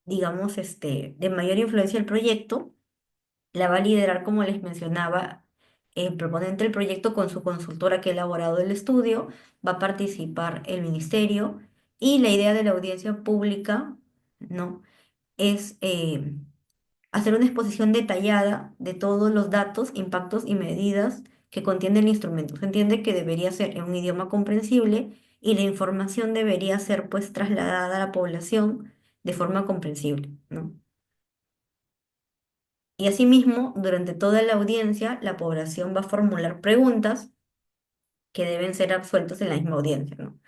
Speaker 1: digamos, de mayor influencia del proyecto. La va a liderar, como les mencionaba, el proponente del proyecto con su consultora que ha elaborado el estudio, va a participar el ministerio y la idea de la audiencia pública, ¿no? es hacer una exposición detallada de todos los datos, impactos y medidas que contiene el instrumento. Se entiende que debería ser en un idioma comprensible y la información debería ser pues trasladada a la población de forma comprensible, ¿no? Y asimismo, durante toda la audiencia, la población va a formular preguntas que deben ser absueltas en la misma audiencia, ¿no?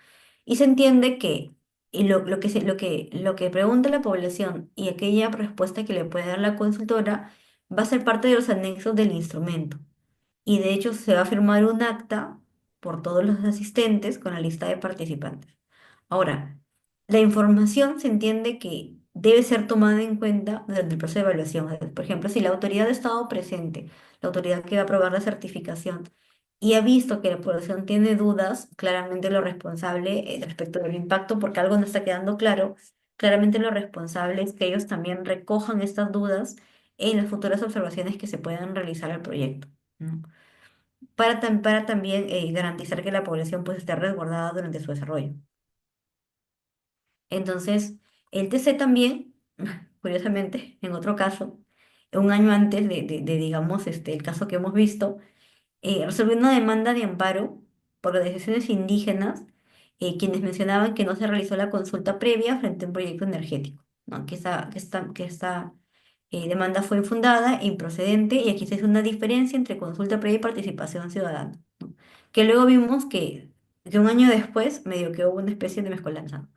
Speaker 1: Y se entiende que lo que pregunta la población y aquella respuesta que le puede dar la consultora va a ser parte de los anexos del instrumento. Y de hecho se va a firmar un acta por todos los asistentes con la lista de participantes. Ahora, la información se entiende que debe ser tomada en cuenta durante el proceso de evaluación. Por ejemplo, si la autoridad ha estado presente, la autoridad que va a aprobar la certificación, y ha visto que la población tiene dudas, claramente lo responsable respecto del impacto, porque algo no está quedando claro, claramente lo responsable es que ellos también recojan estas dudas en las futuras observaciones que se puedan realizar al proyecto, ¿no? Para también garantizar que la población pues esté resguardada durante su desarrollo. Entonces, el TC también, curiosamente, en otro caso, un año antes digamos, el caso que hemos visto, resolvió una demanda de amparo por organizaciones indígenas, quienes mencionaban que no se realizó la consulta previa frente a un proyecto energético, ¿no? Que esta demanda fue infundada e improcedente, y aquí se hace una diferencia entre consulta previa y participación ciudadana, ¿no? Que luego vimos que un año después medio que hubo una especie de mezcolanza.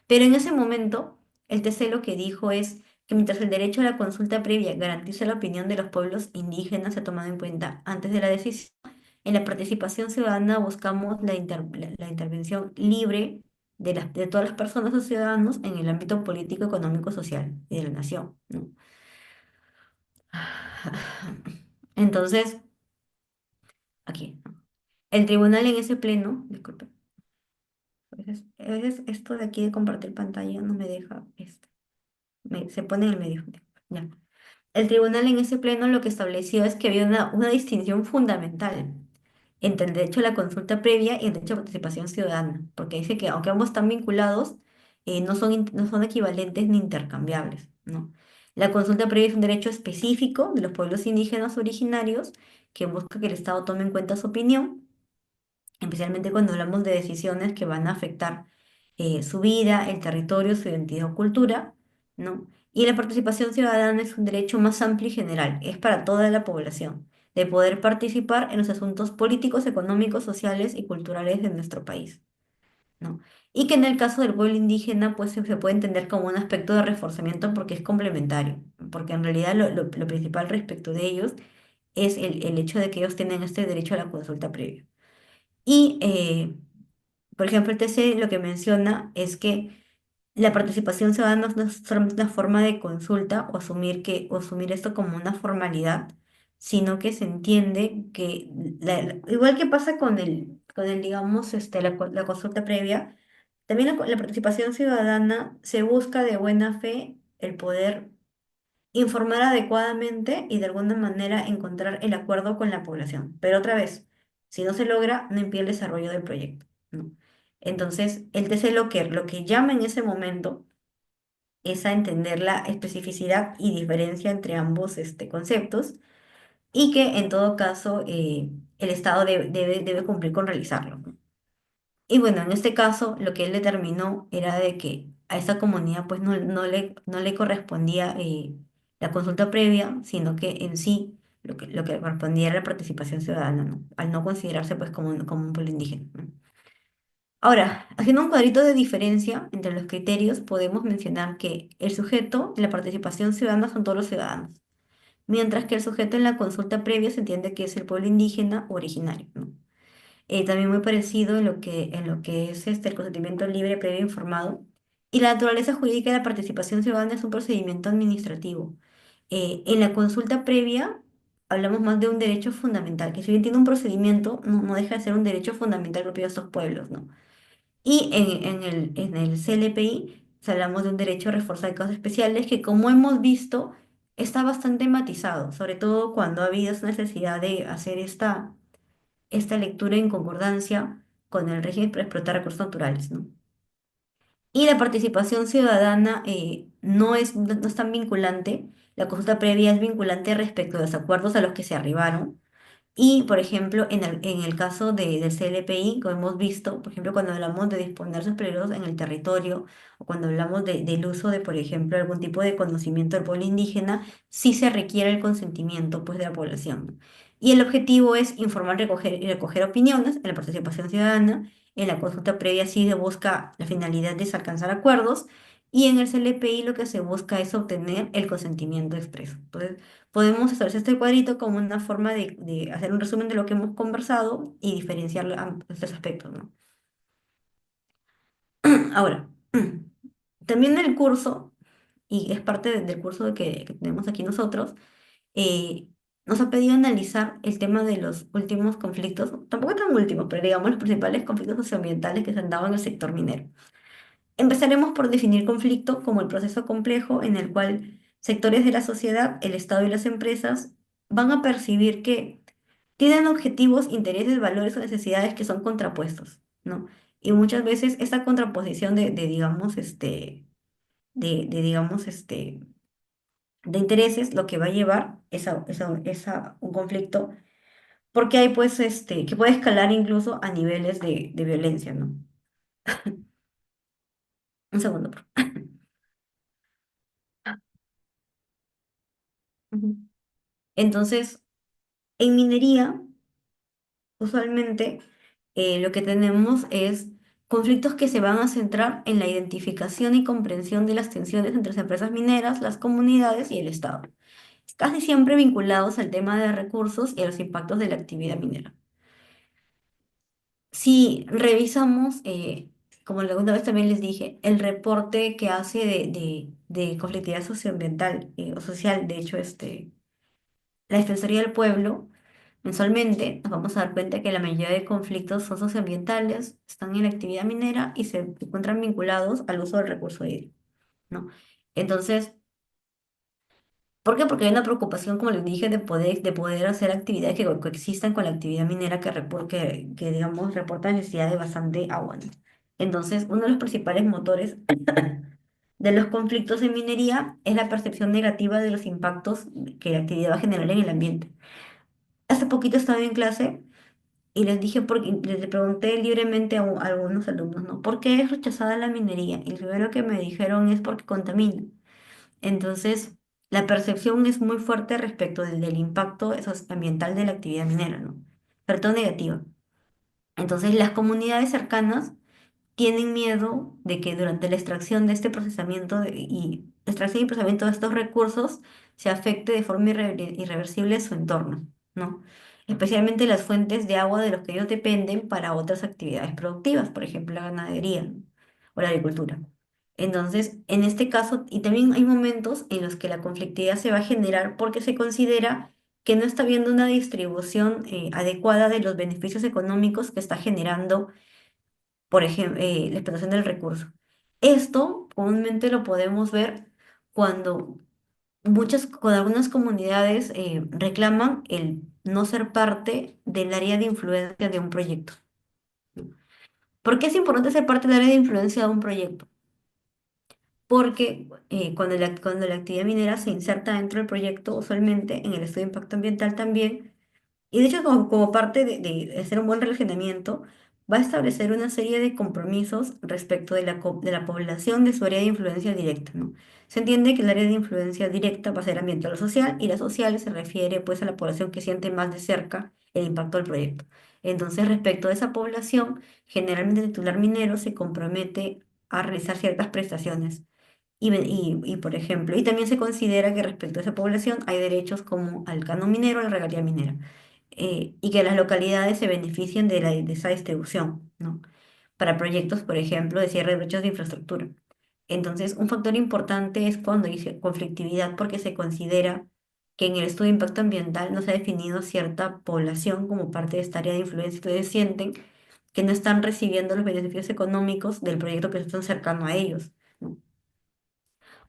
Speaker 1: Pero en ese momento, el TC lo que dijo es que mientras el derecho a la consulta previa garantiza la opinión de los pueblos indígenas se ha tomado en cuenta antes de la decisión, en la participación ciudadana buscamos la intervención libre de todas las personas o ciudadanos en el ámbito político, económico, social y de la nación, ¿no? Entonces, aquí, ¿no? El tribunal en ese pleno, disculpe, a veces esto de aquí de compartir pantalla no me deja, se pone en el medio. Ya. El tribunal en ese pleno lo que estableció es que había una distinción fundamental entre el derecho a la consulta previa y el derecho a participación ciudadana, porque dice que aunque ambos están vinculados, no son equivalentes ni intercambiables, ¿no? La consulta previa es un derecho específico de los pueblos indígenas originarios que busca que el Estado tome en cuenta su opinión, especialmente cuando hablamos de decisiones que van a afectar su vida, el territorio, su identidad o cultura, ¿no? Y la participación ciudadana es un derecho más amplio y general, es para toda la población, de poder participar en los asuntos políticos, económicos, sociales y culturales de nuestro país, ¿no? Y que en el caso del pueblo indígena, pues se puede entender como un aspecto de reforzamiento porque es complementario, porque en realidad lo principal respecto de ellos es el hecho de que ellos tienen este derecho a la consulta previa. Y, por ejemplo, el TC lo que menciona es que la participación ciudadana no es solamente una forma de consulta o asumir esto como una formalidad, sino que se entiende que, igual que pasa digamos, la consulta previa, también la participación ciudadana se busca de buena fe el poder informar adecuadamente y de alguna manera encontrar el acuerdo con la población. Pero otra vez, si no se logra, no impide el desarrollo del proyecto, ¿no? Entonces, el TC lo que llama en ese momento es a entender la especificidad y diferencia entre ambos conceptos, y que en todo caso el Estado debe cumplir con realizarlo, ¿no? Y bueno, en este caso lo que él determinó era de que a esta comunidad pues no le correspondía la consulta previa, sino que en sí lo que correspondía era la participación ciudadana, ¿no? Al no considerarse pues como un pueblo indígena, ¿no? Ahora, haciendo un cuadrito de diferencia entre los criterios, podemos mencionar que el sujeto en la participación ciudadana son todos los ciudadanos, mientras que el sujeto en la consulta previa se entiende que es el pueblo indígena o originario, ¿no? También muy parecido en lo que es el consentimiento libre, previo e informado. Y la naturaleza jurídica de la participación ciudadana es un procedimiento administrativo. En la consulta previa hablamos más de un derecho fundamental, que si bien tiene un procedimiento, no deja de ser un derecho fundamental propio de estos pueblos, ¿no? Y en el CLPI hablamos de un derecho a reforzar de casos especiales que, como hemos visto, está bastante matizado, sobre todo cuando ha habido esa necesidad de hacer esta lectura en concordancia con el régimen para explotar recursos naturales, ¿no? Y la participación ciudadana no es tan vinculante. La consulta previa es vinculante respecto de los acuerdos a los que se arribaron. Y, por ejemplo, en el caso del CLPI, como hemos visto, por ejemplo, cuando hablamos de disponer sus peligrosos en el territorio, o cuando hablamos del uso de, por ejemplo, algún tipo de conocimiento del pueblo indígena, sí se requiere el consentimiento, pues, de la población, ¿no? Y el objetivo es informar, recoger y recoger opiniones en la participación ciudadana. En la consulta previa sí se busca la finalidad de alcanzar acuerdos, y en el CLPI lo que se busca es obtener el consentimiento expreso. Entonces, podemos establecer este cuadrito como una forma de hacer un resumen de lo que hemos conversado y diferenciar estos aspectos, ¿no? Ahora, también el curso, y es parte del curso que tenemos aquí nosotros, eh, nos ha pedido analizar el tema de los últimos conflictos, tampoco tan últimos, pero digamos los principales conflictos socioambientales que se han dado en el sector minero. Empezaremos por definir conflicto como el proceso complejo en el cual sectores de la sociedad, el Estado y las empresas van a percibir que tienen objetivos, intereses, valores o necesidades que son contrapuestos, ¿no? Y muchas veces esta contraposición digamos, digamos, de intereses, lo que va a llevar es a un conflicto, porque hay, pues, que puede escalar incluso a niveles de violencia, ¿no? Un segundo, por favor. Ujú. Entonces, en minería, usualmente, lo que tenemos es conflictos que se van a centrar en la identificación y comprensión de las tensiones entre las empresas mineras, las comunidades y el Estado, casi siempre vinculados al tema de recursos y a los impactos de la actividad minera. Si revisamos, como la segunda vez también les dije, el reporte que hace de conflictividad socioambiental o social, de hecho, la Defensoría del Pueblo, mensualmente nos vamos a dar cuenta que la mayoría de conflictos son socioambientales, están en la actividad minera y se encuentran vinculados al uso del recurso hídrico, ¿no? Entonces, ¿por qué? Porque hay una preocupación, como les dije, de poder hacer actividades que coexistan con la actividad minera digamos, reporta necesidad de bastante agua, ¿no? Entonces, uno de los principales motores de los conflictos en minería es la percepción negativa de los impactos que la actividad va a generar en el ambiente. Hace poquito estaba en clase y les dije, porque les pregunté libremente a algunos alumnos, ¿no? ¿Por qué es rechazada la minería? Y lo primero que me dijeron es porque contamina. Entonces, la percepción es muy fuerte respecto del impacto ambiental de la actividad minera, ¿no? Pero todo negativa. Entonces, las comunidades cercanas tienen miedo de que durante la extracción de este procesamiento y extracción y procesamiento de estos recursos se afecte de forma irreversible su entorno, ¿no? Especialmente las fuentes de agua de los que ellos dependen para otras actividades productivas, por ejemplo, la ganadería, ¿no? O la agricultura. Entonces, en este caso, y también hay momentos en los que la conflictividad se va a generar porque se considera que no está habiendo una distribución adecuada de los beneficios económicos que está generando, por ejemplo, la explotación del recurso. Esto comúnmente lo podemos ver cuando cuando algunas comunidades reclaman el no ser parte del área de influencia de un proyecto. ¿Por qué es importante ser parte del área de influencia de un proyecto? Porque cuando la actividad minera se inserta dentro del proyecto, usualmente en el estudio de impacto ambiental también, y de hecho, como parte de hacer un buen relacionamiento, va a establecer una serie de compromisos respecto de la población de su área de influencia directa, ¿no? Se entiende que el área de influencia directa va a ser ambiental o social, y la social se refiere pues a la población que siente más de cerca el impacto del proyecto. Entonces, respecto a esa población, generalmente el titular minero se compromete a realizar ciertas prestaciones. Por ejemplo, y también se considera que respecto a esa población hay derechos como al canon minero o la regalía minera, y que las localidades se beneficien de esa distribución, ¿no? Para proyectos, por ejemplo, de cierre de brechas de infraestructura. Entonces, un factor importante es cuando dice conflictividad, porque se considera que en el estudio de impacto ambiental no se ha definido cierta población como parte de esta área de influencia, entonces sienten que no están recibiendo los beneficios económicos del proyecto que se están cercano a ellos, ¿no?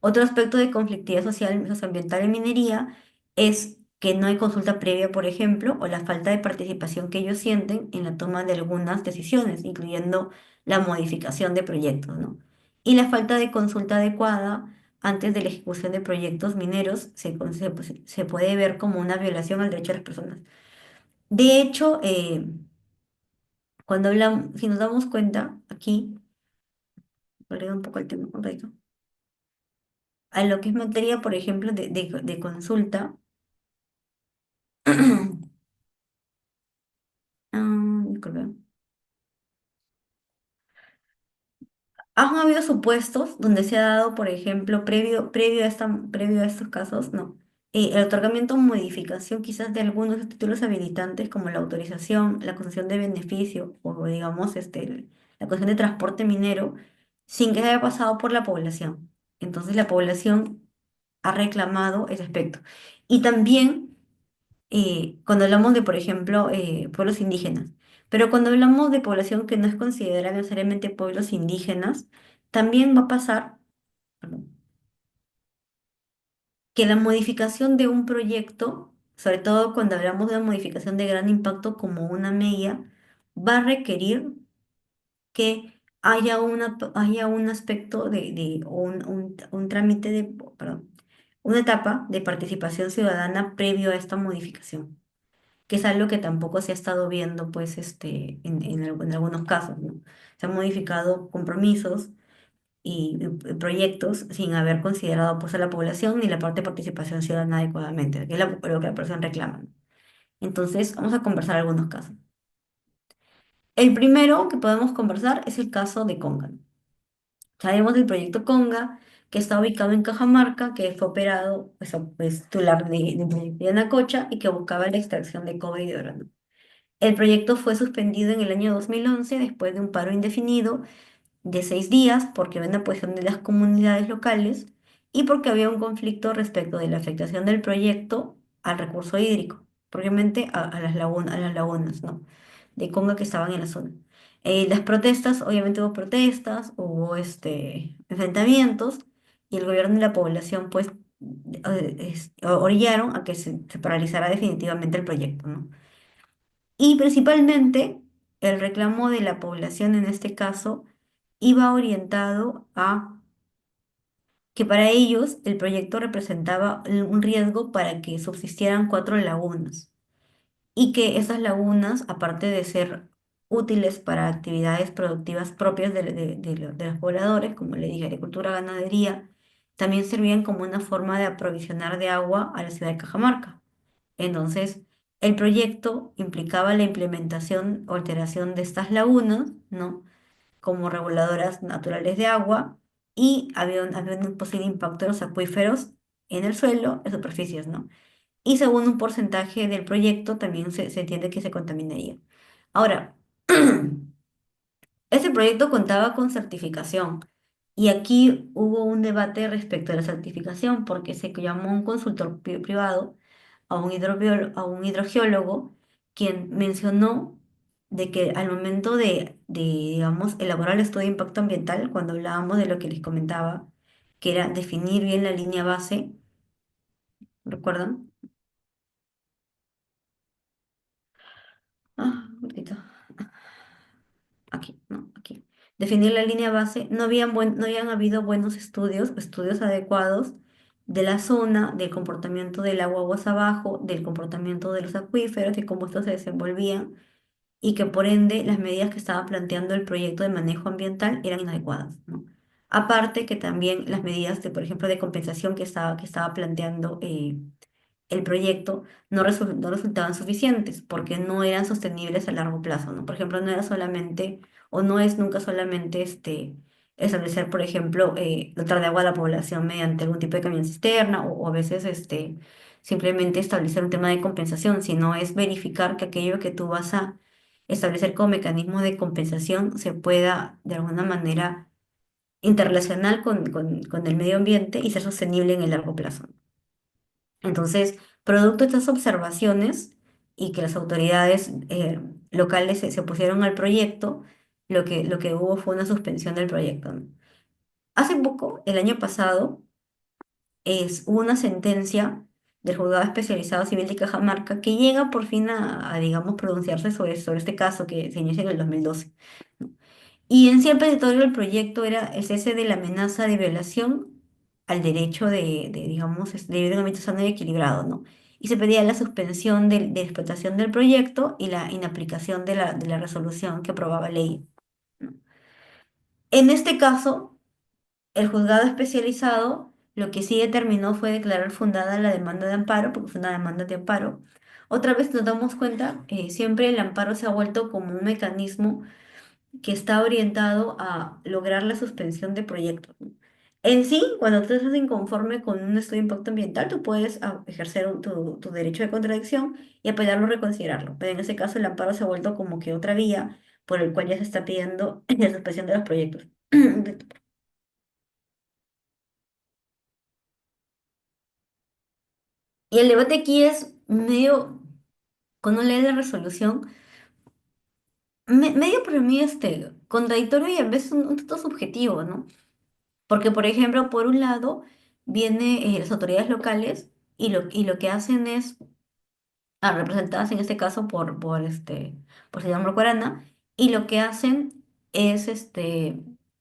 Speaker 1: Otro aspecto de conflictividad social socioambiental en minería es que no hay consulta previa, por ejemplo, o la falta de participación que ellos sienten en la toma de algunas decisiones, incluyendo la modificación de proyectos, ¿no? Y la falta de consulta adecuada antes de la ejecución de proyectos mineros se puede ver como una violación al derecho de las personas. De hecho, cuando hablamos, si nos damos cuenta aquí, volviendo un poco al tema correcto, a lo que es materia, por ejemplo, de consulta. Disculpe. Han habido supuestos donde se ha dado, por ejemplo, previo a estos casos, no, el otorgamiento o modificación quizás de algunos títulos habilitantes como la autorización, la concesión de beneficio o digamos la concesión de transporte minero, sin que haya pasado por la población. Entonces la población ha reclamado ese aspecto. Y también cuando hablamos de, por ejemplo, pueblos indígenas, pero cuando hablamos de población que no es considerada necesariamente pueblos indígenas, también va a pasar, perdón, que la modificación de un proyecto, sobre todo cuando hablamos de una modificación de gran impacto como una mella, va a requerir que haya un aspecto o un trámite perdón, una etapa de participación ciudadana previo a esta modificación, que es algo que tampoco se ha estado viendo pues, en algunos casos, ¿no? Se han modificado compromisos y proyectos sin haber considerado pues, a la población ni la parte de participación ciudadana adecuadamente, que es lo que la persona reclama, ¿no? Entonces, vamos a conversar algunos casos. El primero que podemos conversar es el caso de Conga. Sabemos del proyecto Conga, que está ubicado en Cajamarca, que fue operado, pues titular de proyecto de Anacocha y que buscaba la extracción de cobre y de oro, ¿no? El proyecto fue suspendido en el año 2011 después de un paro indefinido de 6 días porque había una posición de las comunidades locales y porque había un conflicto respecto de la afectación del proyecto al recurso hídrico, probablemente a las lagunas, ¿no? De Conga que estaban en la zona. Las protestas, obviamente hubo protestas, hubo enfrentamientos y el gobierno y la población pues orillaron a que se paralizara definitivamente el proyecto, ¿no? Y principalmente el reclamo de la población en este caso iba orientado a que para ellos el proyecto representaba un riesgo para que subsistieran 4 lagunas y que esas lagunas, aparte de ser útiles para actividades productivas propias de los pobladores, como le dije, agricultura, ganadería, también servían como una forma de aprovisionar de agua a la ciudad de Cajamarca. Entonces, el proyecto implicaba la implementación o alteración de estas lagunas, ¿no? Como reguladoras naturales de agua y había un posible impacto de los acuíferos en el suelo, en superficies, ¿no? Y según un porcentaje del proyecto también se entiende que se contaminaría. Ahora, este proyecto contaba con certificación y aquí hubo un debate respecto a la certificación porque se llamó un consultor privado a un hidrogeólogo quien mencionó de que al momento digamos, elaborar el estudio de impacto ambiental, cuando hablábamos de lo que les comentaba, que era definir bien la línea base, ¿recuerdan? Un poquito. Aquí, no, aquí. Definir la línea base, no habían habido buenos estudios adecuados de la zona, del comportamiento del agua aguas abajo, del comportamiento de los acuíferos y cómo estos se desenvolvían, y que por ende las medidas que estaba planteando el proyecto de manejo ambiental eran inadecuadas, ¿no? Aparte que también las medidas de, por ejemplo, de compensación que estaba planteando el proyecto no resultaban suficientes porque no eran sostenibles a largo plazo, ¿no? Por ejemplo, no era solamente, o no es nunca solamente establecer, por ejemplo, dotar de agua a la población mediante algún tipo de camión cisterna o a veces simplemente establecer un tema de compensación, sino es verificar que aquello que tú vas a establecer como mecanismo de compensación se pueda de alguna manera interrelacionar con el medio ambiente y ser sostenible en el largo plazo. Entonces, producto de estas observaciones y que las autoridades locales se opusieron al proyecto, lo que hubo fue una suspensión del proyecto, ¿no? Hace poco, el año pasado, hubo una sentencia del Juzgado Especializado Civil de Cajamarca que llega por fin digamos, pronunciarse sobre este caso que se inicia en el 2012. Y en sí el petitorio del proyecto era el cese de la amenaza de violación al derecho digamos, de vivir en un ambiente sano y equilibrado, ¿no? Y se pedía la suspensión de explotación del proyecto y la inaplicación de la resolución que aprobaba ley, ¿no? En este caso, el juzgado especializado lo que sí determinó fue declarar fundada la demanda de amparo, porque fue una demanda de amparo. Otra vez nos damos cuenta, siempre el amparo se ha vuelto como un mecanismo que está orientado a lograr la suspensión de proyectos, ¿no? En sí, cuando tú estás inconforme con un estudio de impacto ambiental, tú puedes ejercer tu derecho de contradicción y apelarlo o reconsiderarlo. Pero en ese caso, el amparo se ha vuelto como que otra vía por el cual ya se está pidiendo la suspensión de los proyectos. Y el debate aquí es medio, cuando lees la resolución, medio para mí contradictorio y a veces un tanto subjetivo, ¿no? Porque, por ejemplo, por un lado, viene las autoridades locales y lo que hacen es, representadas en este caso por señor Morcuarana, y lo que hacen es,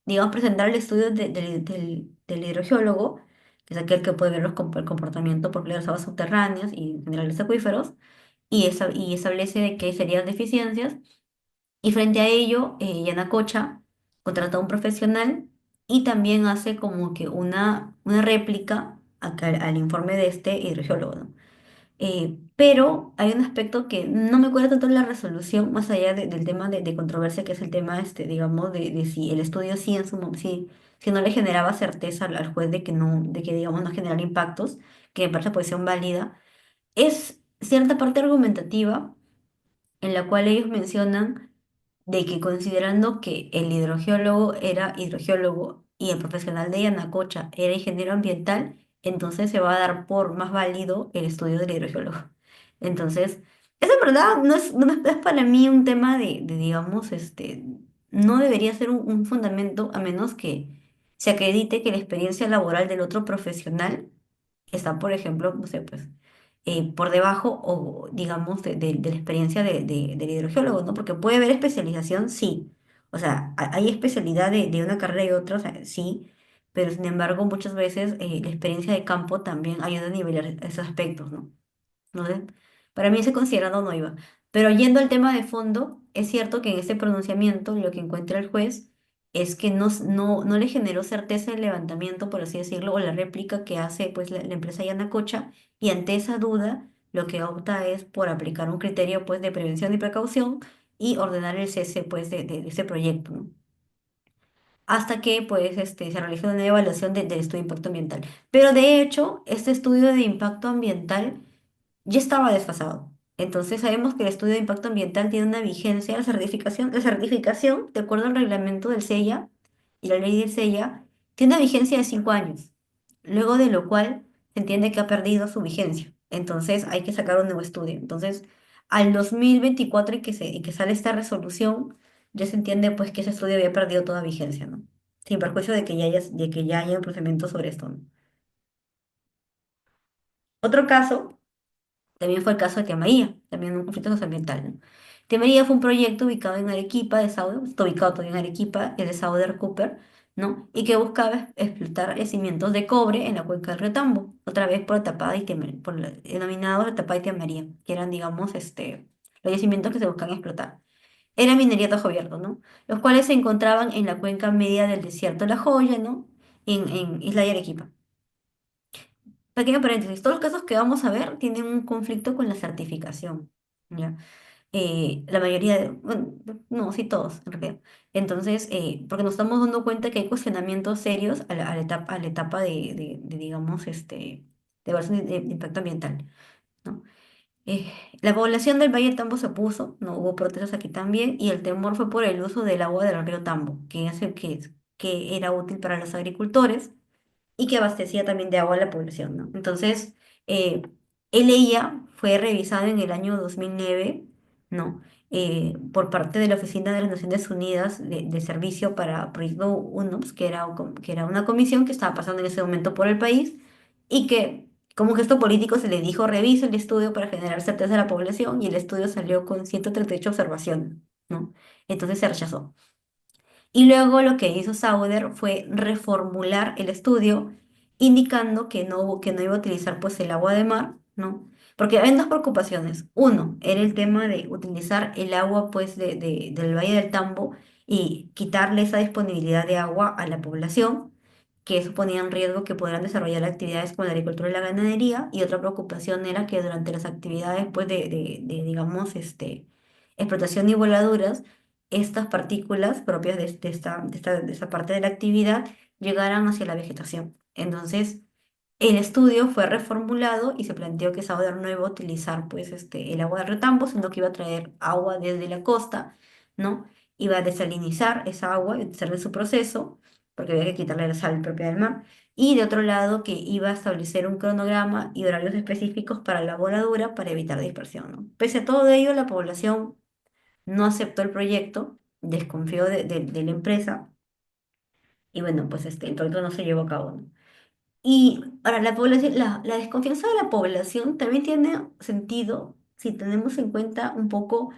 Speaker 1: digamos, presentar el estudio del hidrogeólogo, que es aquel que puede ver el comportamiento por las aguas subterráneas y minerales acuíferos, y establece de que serían deficiencias, y frente a ello, Yanacocha contrata a un profesional y también hace como que una réplica al informe de este hidrogeólogo, ¿no? Pero hay un aspecto que no me acuerdo tanto en la resolución, más allá del tema de controversia, que es el tema, digamos, de si el estudio sí en si no le generaba certeza al juez de que, digamos, no generara impactos, que me parece posición válida. Es cierta parte argumentativa en la cual ellos mencionan de que considerando que el hidrogeólogo era hidrogeólogo y el profesional de Yanacocha era ingeniero ambiental, entonces se va a dar por más válido el estudio del hidrogeólogo. Entonces, eso en verdad no es para mí un tema digamos, no debería ser un fundamento a menos que se acredite que la experiencia laboral del otro profesional está, por ejemplo, no sé, pues, por debajo o, digamos, de la experiencia del hidrogeólogo, ¿no? Porque puede haber especialización, sí. O sea, hay especialidad de una carrera y otra, o sea, sí, pero sin embargo, muchas veces la experiencia de campo también ayuda a nivelar esos aspectos, ¿no? Entonces, para mí ese considerado no iba. Pero yendo al tema de fondo, es cierto que en ese pronunciamiento lo que encuentra el juez es que no le generó certeza el levantamiento, por así decirlo, o la réplica que hace pues la empresa Yanacocha, y ante esa duda lo que opta es por aplicar un criterio pues de prevención y precaución y ordenar el cese pues de ese proyecto, ¿no? Hasta que pues se realiza una evaluación del estudio de impacto ambiental. Pero de hecho, este estudio de impacto ambiental ya estaba desfasado. Entonces sabemos que el estudio de impacto ambiental tiene una vigencia, la certificación, de acuerdo al reglamento del SEIA y la ley del SEIA, tiene una vigencia de 5 años, luego de lo cual se entiende que ha perdido su vigencia. Entonces hay que sacar un nuevo estudio. Entonces, al 2024 en que sale esta resolución, ya se entiende pues que ese estudio había perdido toda vigencia, ¿no? Sin perjuicio de que ya haya un procedimiento sobre esto, ¿no? Otro caso también fue el caso de Tía María, también un conflicto socioambiental, ¿no? Tía María fue un proyecto ubicado en Arequipa, está ubicado todavía en Arequipa, es de Sauder Cooper, ¿no? Y que buscaba explotar yacimientos de cobre en la cuenca del río Tambo, otra vez por Tapada y Tía María, denominados de Tapada y Tía María, que eran, digamos, los yacimientos que se buscaban explotar. Era minería a ojo abierto, ¿no? Los cuales se encontraban en la cuenca media del desierto de La Joya, ¿no? En Isla de Arequipa. Pequeño paréntesis, todos los casos que vamos a ver tienen un conflicto con la certificación, ¿ya? La mayoría bueno, no, sí todos, en realidad. Entonces, porque nos estamos dando cuenta que hay cuestionamientos serios a la etapa digamos, de evaluación de impacto ambiental, ¿no? La población del Valle del Tambo se opuso, no hubo protestas aquí también, y el temor fue por el uso del agua del río Tambo, que era útil para los agricultores y que abastecía también de agua a la población, ¿no? Entonces, eh, ella fue revisada en el año 2009, ¿no? Por parte de la Oficina de las Naciones Unidas de Servicio para Proyecto UNOPS, que era una comisión que estaba pasando en ese momento por el país y que como gesto político se le dijo revise el estudio para generar certeza a la población, y el estudio salió con 138 observaciones, ¿no? Entonces se rechazó. Y luego lo que hizo Sauder fue reformular el estudio, indicando que no iba a utilizar pues el agua de mar, ¿no? Porque hay dos preocupaciones. Uno, era el tema de utilizar el agua pues del Valle del Tambo y quitarle esa disponibilidad de agua a la población, que eso ponía en riesgo que pudieran desarrollar actividades como la agricultura y la ganadería. Y otra preocupación era que durante las actividades pues digamos, explotación y voladuras, estas partículas propias de esta parte de la actividad llegaran hacia la vegetación. Entonces, el estudio fue reformulado y se planteó que Sauder no iba a utilizar pues, el agua de retambo, sino que iba a traer agua desde la costa, ¿no? iba a desalinizar esa agua y hacerle su proceso, porque había que quitarle la sal propia del mar, y de otro lado que iba a establecer un cronograma y horarios específicos para la voladura para evitar dispersión, ¿no? Pese a todo ello, la población no aceptó el proyecto, desconfió de la empresa, y bueno, pues el proyecto no se llevó a cabo, ¿no? Y ahora, la desconfianza de la población también tiene sentido si tenemos en cuenta un poco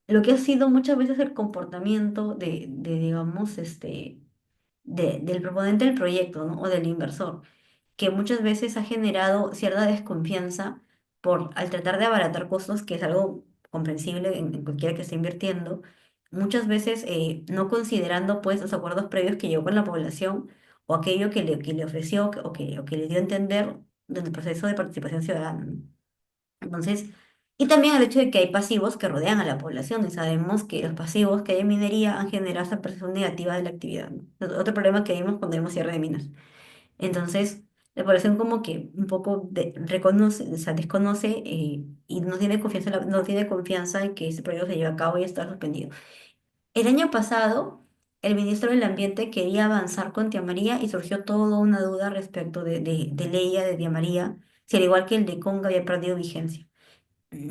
Speaker 1: lo que ha sido muchas veces el comportamiento digamos, del proponente del proyecto, ¿no? O del inversor, que muchas veces ha generado cierta desconfianza al tratar de abaratar costos, que es algo comprensible en cualquiera que esté invirtiendo, muchas veces no considerando pues los acuerdos previos que llegó con la población o aquello que le ofreció o que le dio a entender en el proceso de participación ciudadana, ¿no? Entonces, y también el hecho de que hay pasivos que rodean a la población y sabemos que los pasivos que hay en minería han generado esa percepción negativa de la actividad, ¿no? Otro problema que vimos cuando vimos cierre de minas. Entonces, la población como que un poco reconoce, o sea, desconoce y no tiene confianza, no tiene confianza en que ese proyecto se lleve a cabo y está suspendido. El año pasado, el ministro del Ambiente quería avanzar con Tía María y surgió toda una duda respecto de Leia, de Tía María, si al igual que el de Conga había perdido vigencia.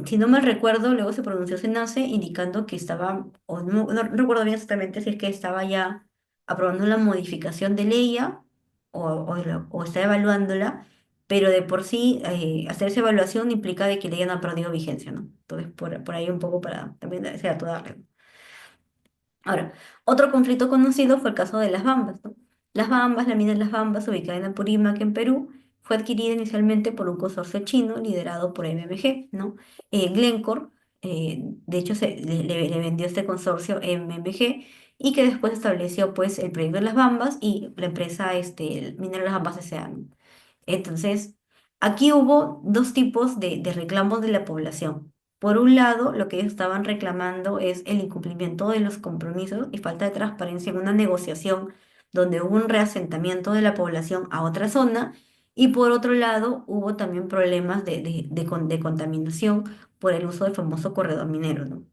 Speaker 1: Si no mal recuerdo, luego se pronunció SENACE indicando que estaba, o no recuerdo bien exactamente si es que estaba ya aprobando la modificación de Leia o está evaluándola, pero de por sí hacer esa evaluación implica de que Leia no ha perdido vigencia, ¿no? Entonces, por ahí un poco para también ese dato darle. Ahora, otro conflicto conocido fue el caso de Las Bambas, ¿no? Las Bambas, la mina de Las Bambas, ubicada en Apurímac, en Perú, fue adquirida inicialmente por un consorcio chino liderado por MMG, ¿no? Glencore, de hecho, le vendió este consorcio MMG y que después estableció, pues, el proyecto de Las Bambas y la empresa, el Minero Las Bambas S.A., ¿no? Entonces, aquí hubo dos tipos de reclamos de la población. Por un lado, lo que ellos estaban reclamando es el incumplimiento de los compromisos y falta de transparencia en una negociación donde hubo un reasentamiento de la población a otra zona. Y por otro lado, hubo también problemas de contaminación por el uso del famoso corredor minero, ¿no?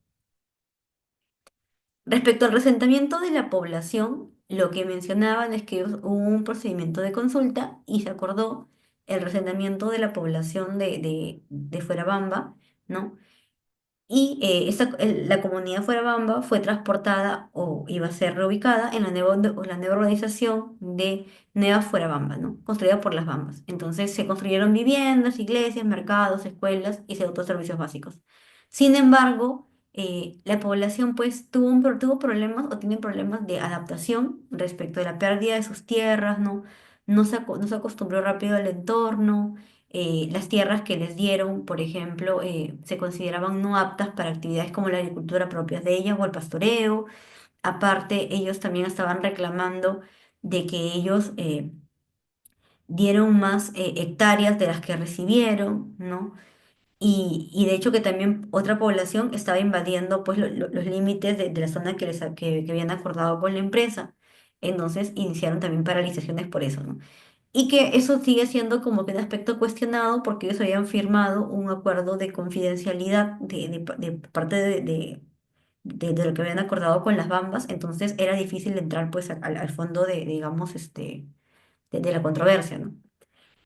Speaker 1: Respecto al resentamiento de la población, lo que mencionaban es que hubo un procedimiento de consulta y se acordó el resentamiento de la población de Fuerabamba, ¿no? Y la comunidad Fuerabamba fue transportada o iba a ser reubicada en la nueva urbanización de Nueva Fuerabamba, ¿no? Construida por las Bambas. Entonces se construyeron viviendas, iglesias, mercados, escuelas y se dotó de servicios básicos. Sin embargo, la población pues tuvo problemas o tiene problemas de adaptación respecto de la pérdida de sus tierras, ¿no? No se acostumbró rápido al entorno. Las tierras que les dieron, por ejemplo, se consideraban no aptas para actividades como la agricultura propias de ellas o el pastoreo. Aparte, ellos también estaban reclamando de que ellos dieron más hectáreas de las que recibieron, ¿no? Y de hecho que también otra población estaba invadiendo pues los límites de la zona que habían acordado con la empresa. Entonces iniciaron también paralizaciones por eso, ¿no? Y que eso sigue siendo como que un aspecto cuestionado porque ellos habían firmado un acuerdo de confidencialidad de parte de lo que habían acordado con las Bambas, entonces era difícil entrar pues al fondo digamos, de la controversia, ¿no?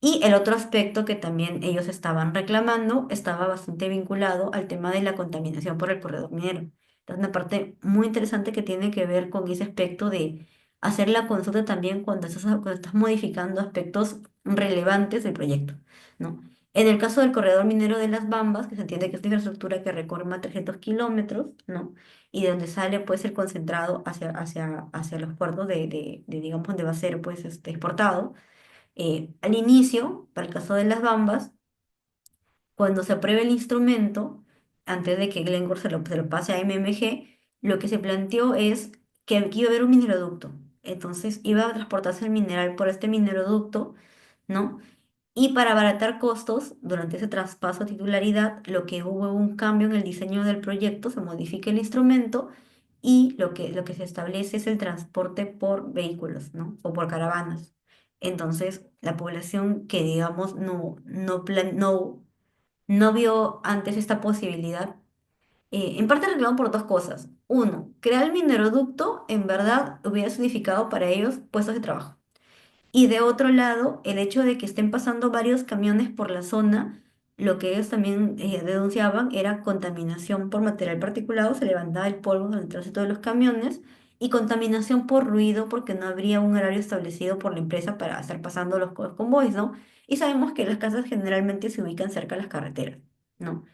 Speaker 1: Y el otro aspecto que también ellos estaban reclamando estaba bastante vinculado al tema de la contaminación por el corredor minero. Es una parte muy interesante que tiene que ver con ese aspecto de hacer la consulta también cuando estás modificando aspectos relevantes del proyecto, ¿no? En el caso del corredor minero de las Bambas, que se entiende que es una infraestructura que recorre más de 300 kilómetros, ¿no? Y de donde sale pues el concentrado hacia los puertos digamos, donde va a ser pues exportado al inicio, para el caso de las Bambas, cuando se apruebe el instrumento, antes de que Glencore se lo pase a MMG, lo que se planteó es que aquí iba a haber un mineroducto. Entonces iba a transportarse el mineral por este mineroducto, ¿no? Y para abaratar costos, durante ese traspaso de titularidad, lo que hubo un cambio en el diseño del proyecto, se modifica el instrumento y lo que se establece es el transporte por vehículos, ¿no? O por caravanas. Entonces, la población que, digamos, no vio antes esta posibilidad, En parte reclamaban por dos cosas. Uno, crear el mineroducto en verdad hubiera significado para ellos puestos de trabajo. Y de otro lado, el hecho de que estén pasando varios camiones por la zona, lo que ellos también denunciaban era contaminación por material particulado, se levantaba el polvo en el tránsito de los camiones, y contaminación por ruido porque no habría un horario establecido por la empresa para estar pasando los convoys, ¿no? Y sabemos que las casas generalmente se ubican cerca de las carreteras, ¿no?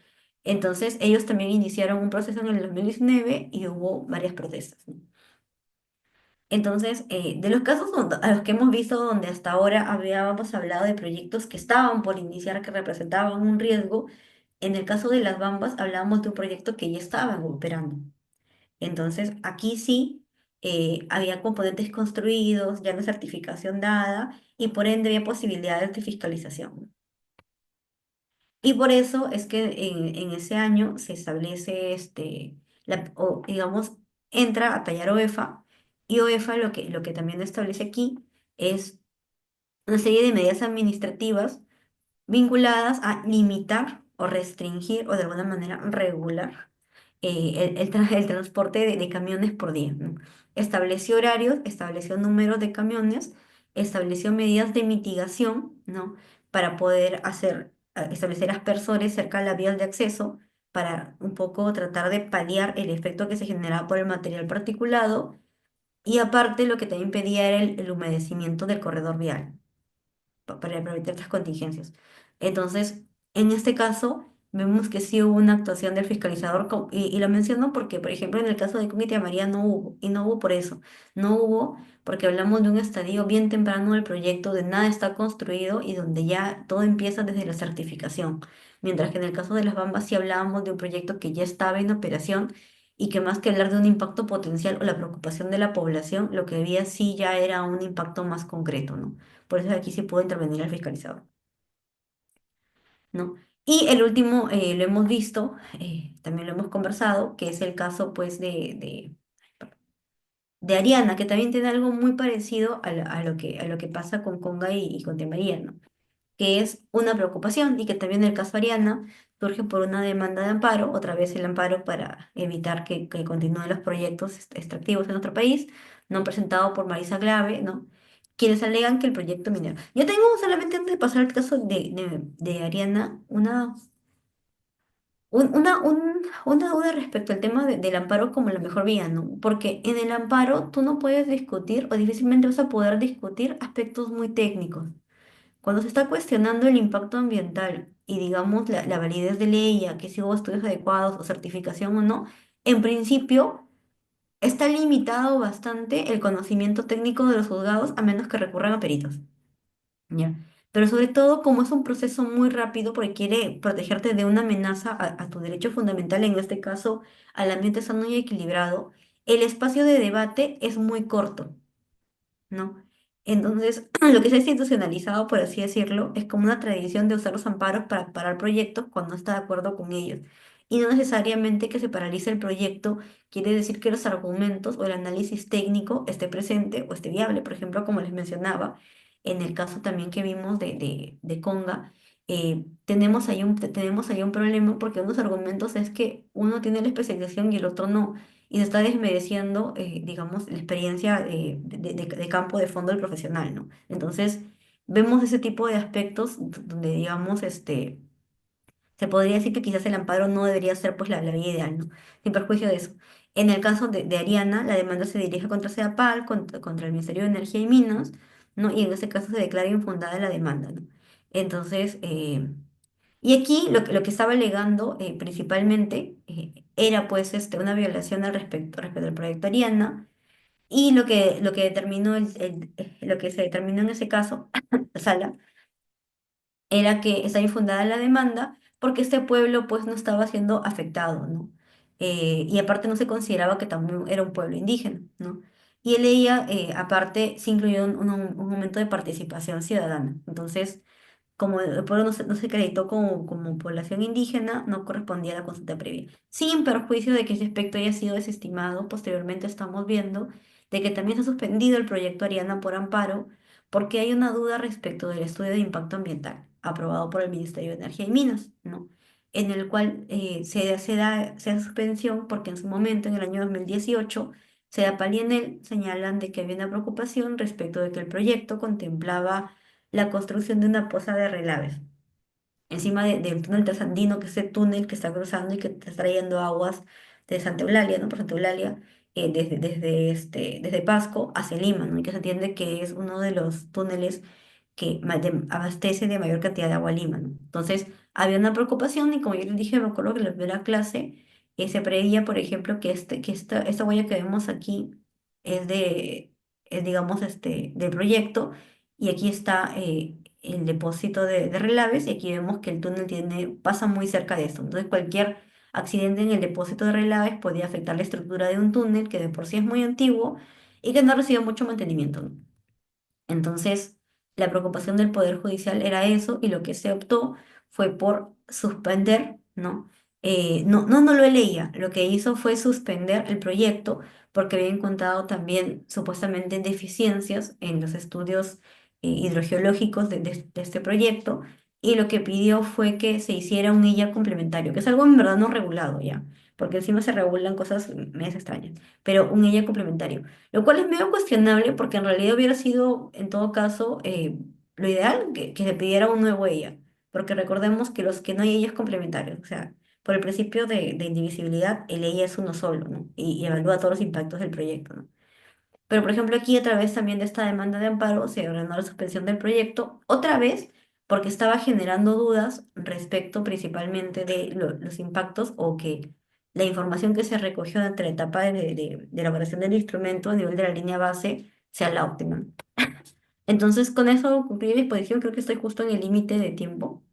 Speaker 1: Entonces ellos también iniciaron un proceso en el 2019 y hubo varias protestas, ¿no? Entonces, de los casos a los que hemos visto donde hasta ahora habíamos hablado de proyectos que estaban por iniciar, que representaban un riesgo, en el caso de las Bambas hablábamos de un proyecto que ya estaban operando. Entonces, aquí sí había componentes construidos, ya una certificación dada y por ende había posibilidades de fiscalización. Y por eso es que en ese año se establece, o, digamos, entra a tallar OEFA, y OEFA lo que también establece aquí es una serie de medidas administrativas vinculadas a limitar o restringir o de alguna manera regular el transporte de camiones por día, ¿no? Estableció horarios, estableció números de camiones, estableció medidas de mitigación, ¿no? Para poder establecer aspersores cerca de las vías de acceso para un poco tratar de paliar el efecto que se generaba por el material particulado, y aparte lo que también pedía era el humedecimiento del corredor vial para prevenir estas contingencias. Entonces, en este caso, vemos que sí hubo una actuación del fiscalizador, y lo menciono porque, por ejemplo, en el caso de Cúcuta María no hubo, y no hubo por eso, no hubo porque hablamos de un estadio bien temprano del proyecto, de nada está construido y donde ya todo empieza desde la certificación, mientras que en el caso de las Bambas sí hablábamos de un proyecto que ya estaba en operación y que más que hablar de un impacto potencial o la preocupación de la población, lo que había sí ya era un impacto más concreto, ¿no? Por eso aquí sí puede intervenir el fiscalizador, ¿no? Y el último lo hemos visto, también lo hemos conversado, que es el caso pues de Ariana, que también tiene algo muy parecido a lo que pasa con Conga y con Temaría, ¿no? Que es una preocupación y que también el caso Ariana surge por una demanda de amparo, otra vez el amparo para evitar que continúen los proyectos extractivos en nuestro país, no presentado por Marisa Glave, ¿no? Quienes alegan que el proyecto minero. Yo tengo solamente antes de pasar al caso de Ariana, una duda respecto al tema del amparo como la mejor vía, ¿no? Porque en el amparo tú no puedes discutir o difícilmente vas a poder discutir aspectos muy técnicos. Cuando se está cuestionando el impacto ambiental y digamos la validez de ley, a que si hubo estudios adecuados o certificación o no, en principio está limitado bastante el conocimiento técnico de los juzgados a menos que recurran a peritos. ¿Ya? Pero sobre todo como es un proceso muy rápido porque quiere protegerte de una amenaza a tu derecho fundamental, en este caso al ambiente sano y equilibrado, el espacio de debate es muy corto. ¿No? Entonces, lo que se ha institucionalizado, por así decirlo, es como una tradición de usar los amparos para parar proyectos cuando no está de acuerdo con ellos. Y no necesariamente que se paralice el proyecto quiere decir que los argumentos o el análisis técnico esté presente o esté viable. Por ejemplo, como les mencionaba, en el caso también que vimos de Conga, tenemos ahí un problema porque unos argumentos es que uno tiene la especialización y el otro no, y se está desmereciendo, digamos, la experiencia de campo de fondo del profesional, ¿no? Entonces, vemos ese tipo de aspectos donde, digamos, se podría decir que quizás el amparo no debería ser pues la vía ideal, ¿no? Sin perjuicio de eso. En el caso de Ariana, la demanda se dirige contra CEDAPAL, contra el Ministerio de Energía y Minas, ¿no? Y en ese caso se declara infundada la demanda, ¿no? Entonces, y aquí lo que estaba alegando principalmente era pues una violación respecto al proyecto Ariana, y lo que determinó lo que se determinó en ese caso, la sala, era que está infundada la demanda porque este pueblo pues no estaba siendo afectado, ¿no? Y aparte no se consideraba que también era un pueblo indígena, ¿no? Y él leía, aparte, se incluyó un momento de participación ciudadana. Entonces, como el pueblo no se acreditó como población indígena, no correspondía a la consulta previa. Sin perjuicio de que ese aspecto haya sido desestimado, posteriormente estamos viendo de que también se ha suspendido el proyecto Ariana por amparo, porque hay una duda respecto del estudio de impacto ambiental aprobado por el Ministerio de Energía y Minas, ¿no? en el cual se da suspensión porque en su momento, en el año 2018, SEDAPAL y ENEL señalan de que había una preocupación respecto de que el proyecto contemplaba la construcción de una poza de relaves encima del túnel trasandino, que es el túnel que está cruzando y que está trayendo aguas de Santa Eulalia, ¿no? Por Santa Eulalia, desde Pasco hacia Lima, ¿no? Y que se entiende que es uno de los túneles que abastece de mayor cantidad de agua a Lima, ¿no? Entonces, había una preocupación y como yo les dije, me acuerdo que en la primera clase se preveía, por ejemplo, esta huella que vemos aquí es digamos, del proyecto y aquí está el depósito de relaves y aquí vemos que el túnel pasa muy cerca de esto. Entonces, cualquier accidente en el depósito de relaves podía afectar la estructura de un túnel que de por sí es muy antiguo y que no recibe mucho mantenimiento, ¿no? Entonces, la preocupación del Poder Judicial era eso y lo que se optó fue por suspender, ¿no? No lo leía, lo que hizo fue suspender el proyecto porque había encontrado también supuestamente deficiencias en los estudios hidrogeológicos de este proyecto y lo que pidió fue que se hiciera un ILLA complementario, que es algo en verdad no regulado ya, porque encima se regulan cosas medias extrañas, pero un ILLA complementario. Lo cual es medio cuestionable porque en realidad hubiera sido, en todo caso, lo ideal que se pidiera un nuevo ella. Porque recordemos que los que no hay ellas complementarios, o sea, por el principio de indivisibilidad, el ella es uno solo, ¿no? Y evalúa todos los impactos del proyecto, ¿no? Pero, por ejemplo, aquí a través también de esta demanda de amparo se ordenó la suspensión del proyecto, otra vez porque estaba generando dudas respecto principalmente de los impactos o que la información que se recogió entre la etapa de elaboración del instrumento a nivel de la línea base sea la óptima. Entonces, con eso concluye mi exposición, creo que estoy justo en el límite de tiempo.